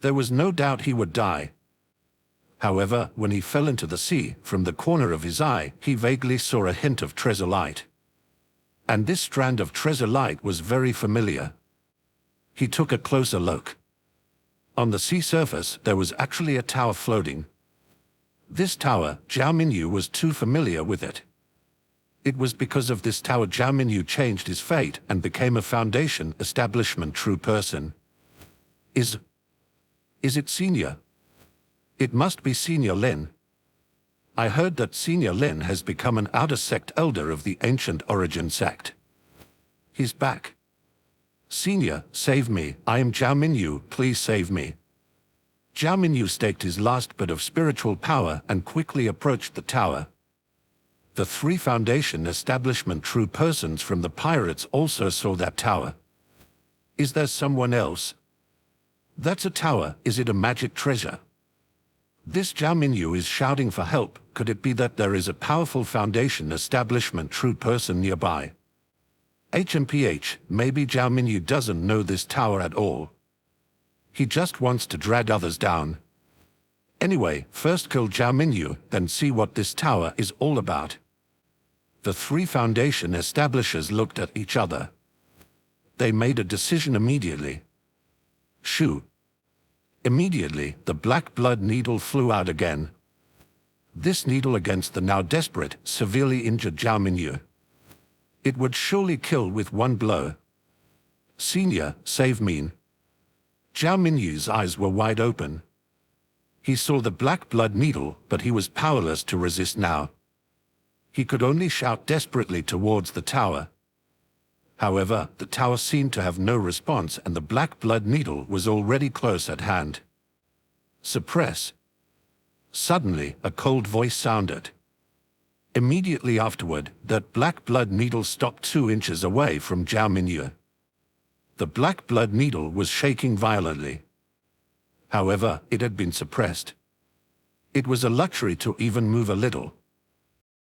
There was no doubt he would die. However, when he fell into the sea, from the corner of his eye, he vaguely saw a hint of treasure light. And this strand of treasure light was very familiar. He took a closer look. On the sea surface, there was actually a tower floating. This tower, Zhao Minyu was too familiar with it. It was because of this tower Zhao Minyu changed his fate and became a Foundation establishment true person. Is it Senior? It must be Senior Lin. I heard that Senior Lin has become an outer sect elder of the ancient origin sect. He's back. Senior, save me, I am Zhao Minyu, please save me. Zhao Minyu staked his last bit of spiritual power and quickly approached the tower. The 3 Foundation establishment true persons from the pirates also saw that tower. Is there someone else? That's a tower, is it a magic treasure? This Zhao Minyu is shouting for help, could it be that there is a powerful Foundation establishment true person nearby? HMPH, maybe Zhao Minyu doesn't know this tower at all. He just wants to drag others down. Anyway, first kill Zhao Minyu, then see what this tower is all about. The 3 Foundation establishers looked at each other. They made a decision immediately. Shoo. Immediately, the black blood needle flew out again. This needle against the now desperate, severely injured Zhao Minyu. It would surely kill with one blow. Senior, save me. Zhao Minyu's eyes were wide open. He saw the black blood needle, but he was powerless to resist now. He could only shout desperately towards the tower. However, the tower seemed to have no response and the black blood needle was already close at hand. Suppress. Suddenly, a cold voice sounded. Immediately afterward, that black blood needle stopped 2 inches away from Zhao Minyu. The black blood needle was shaking violently. However, it had been suppressed. It was a luxury to even move a little.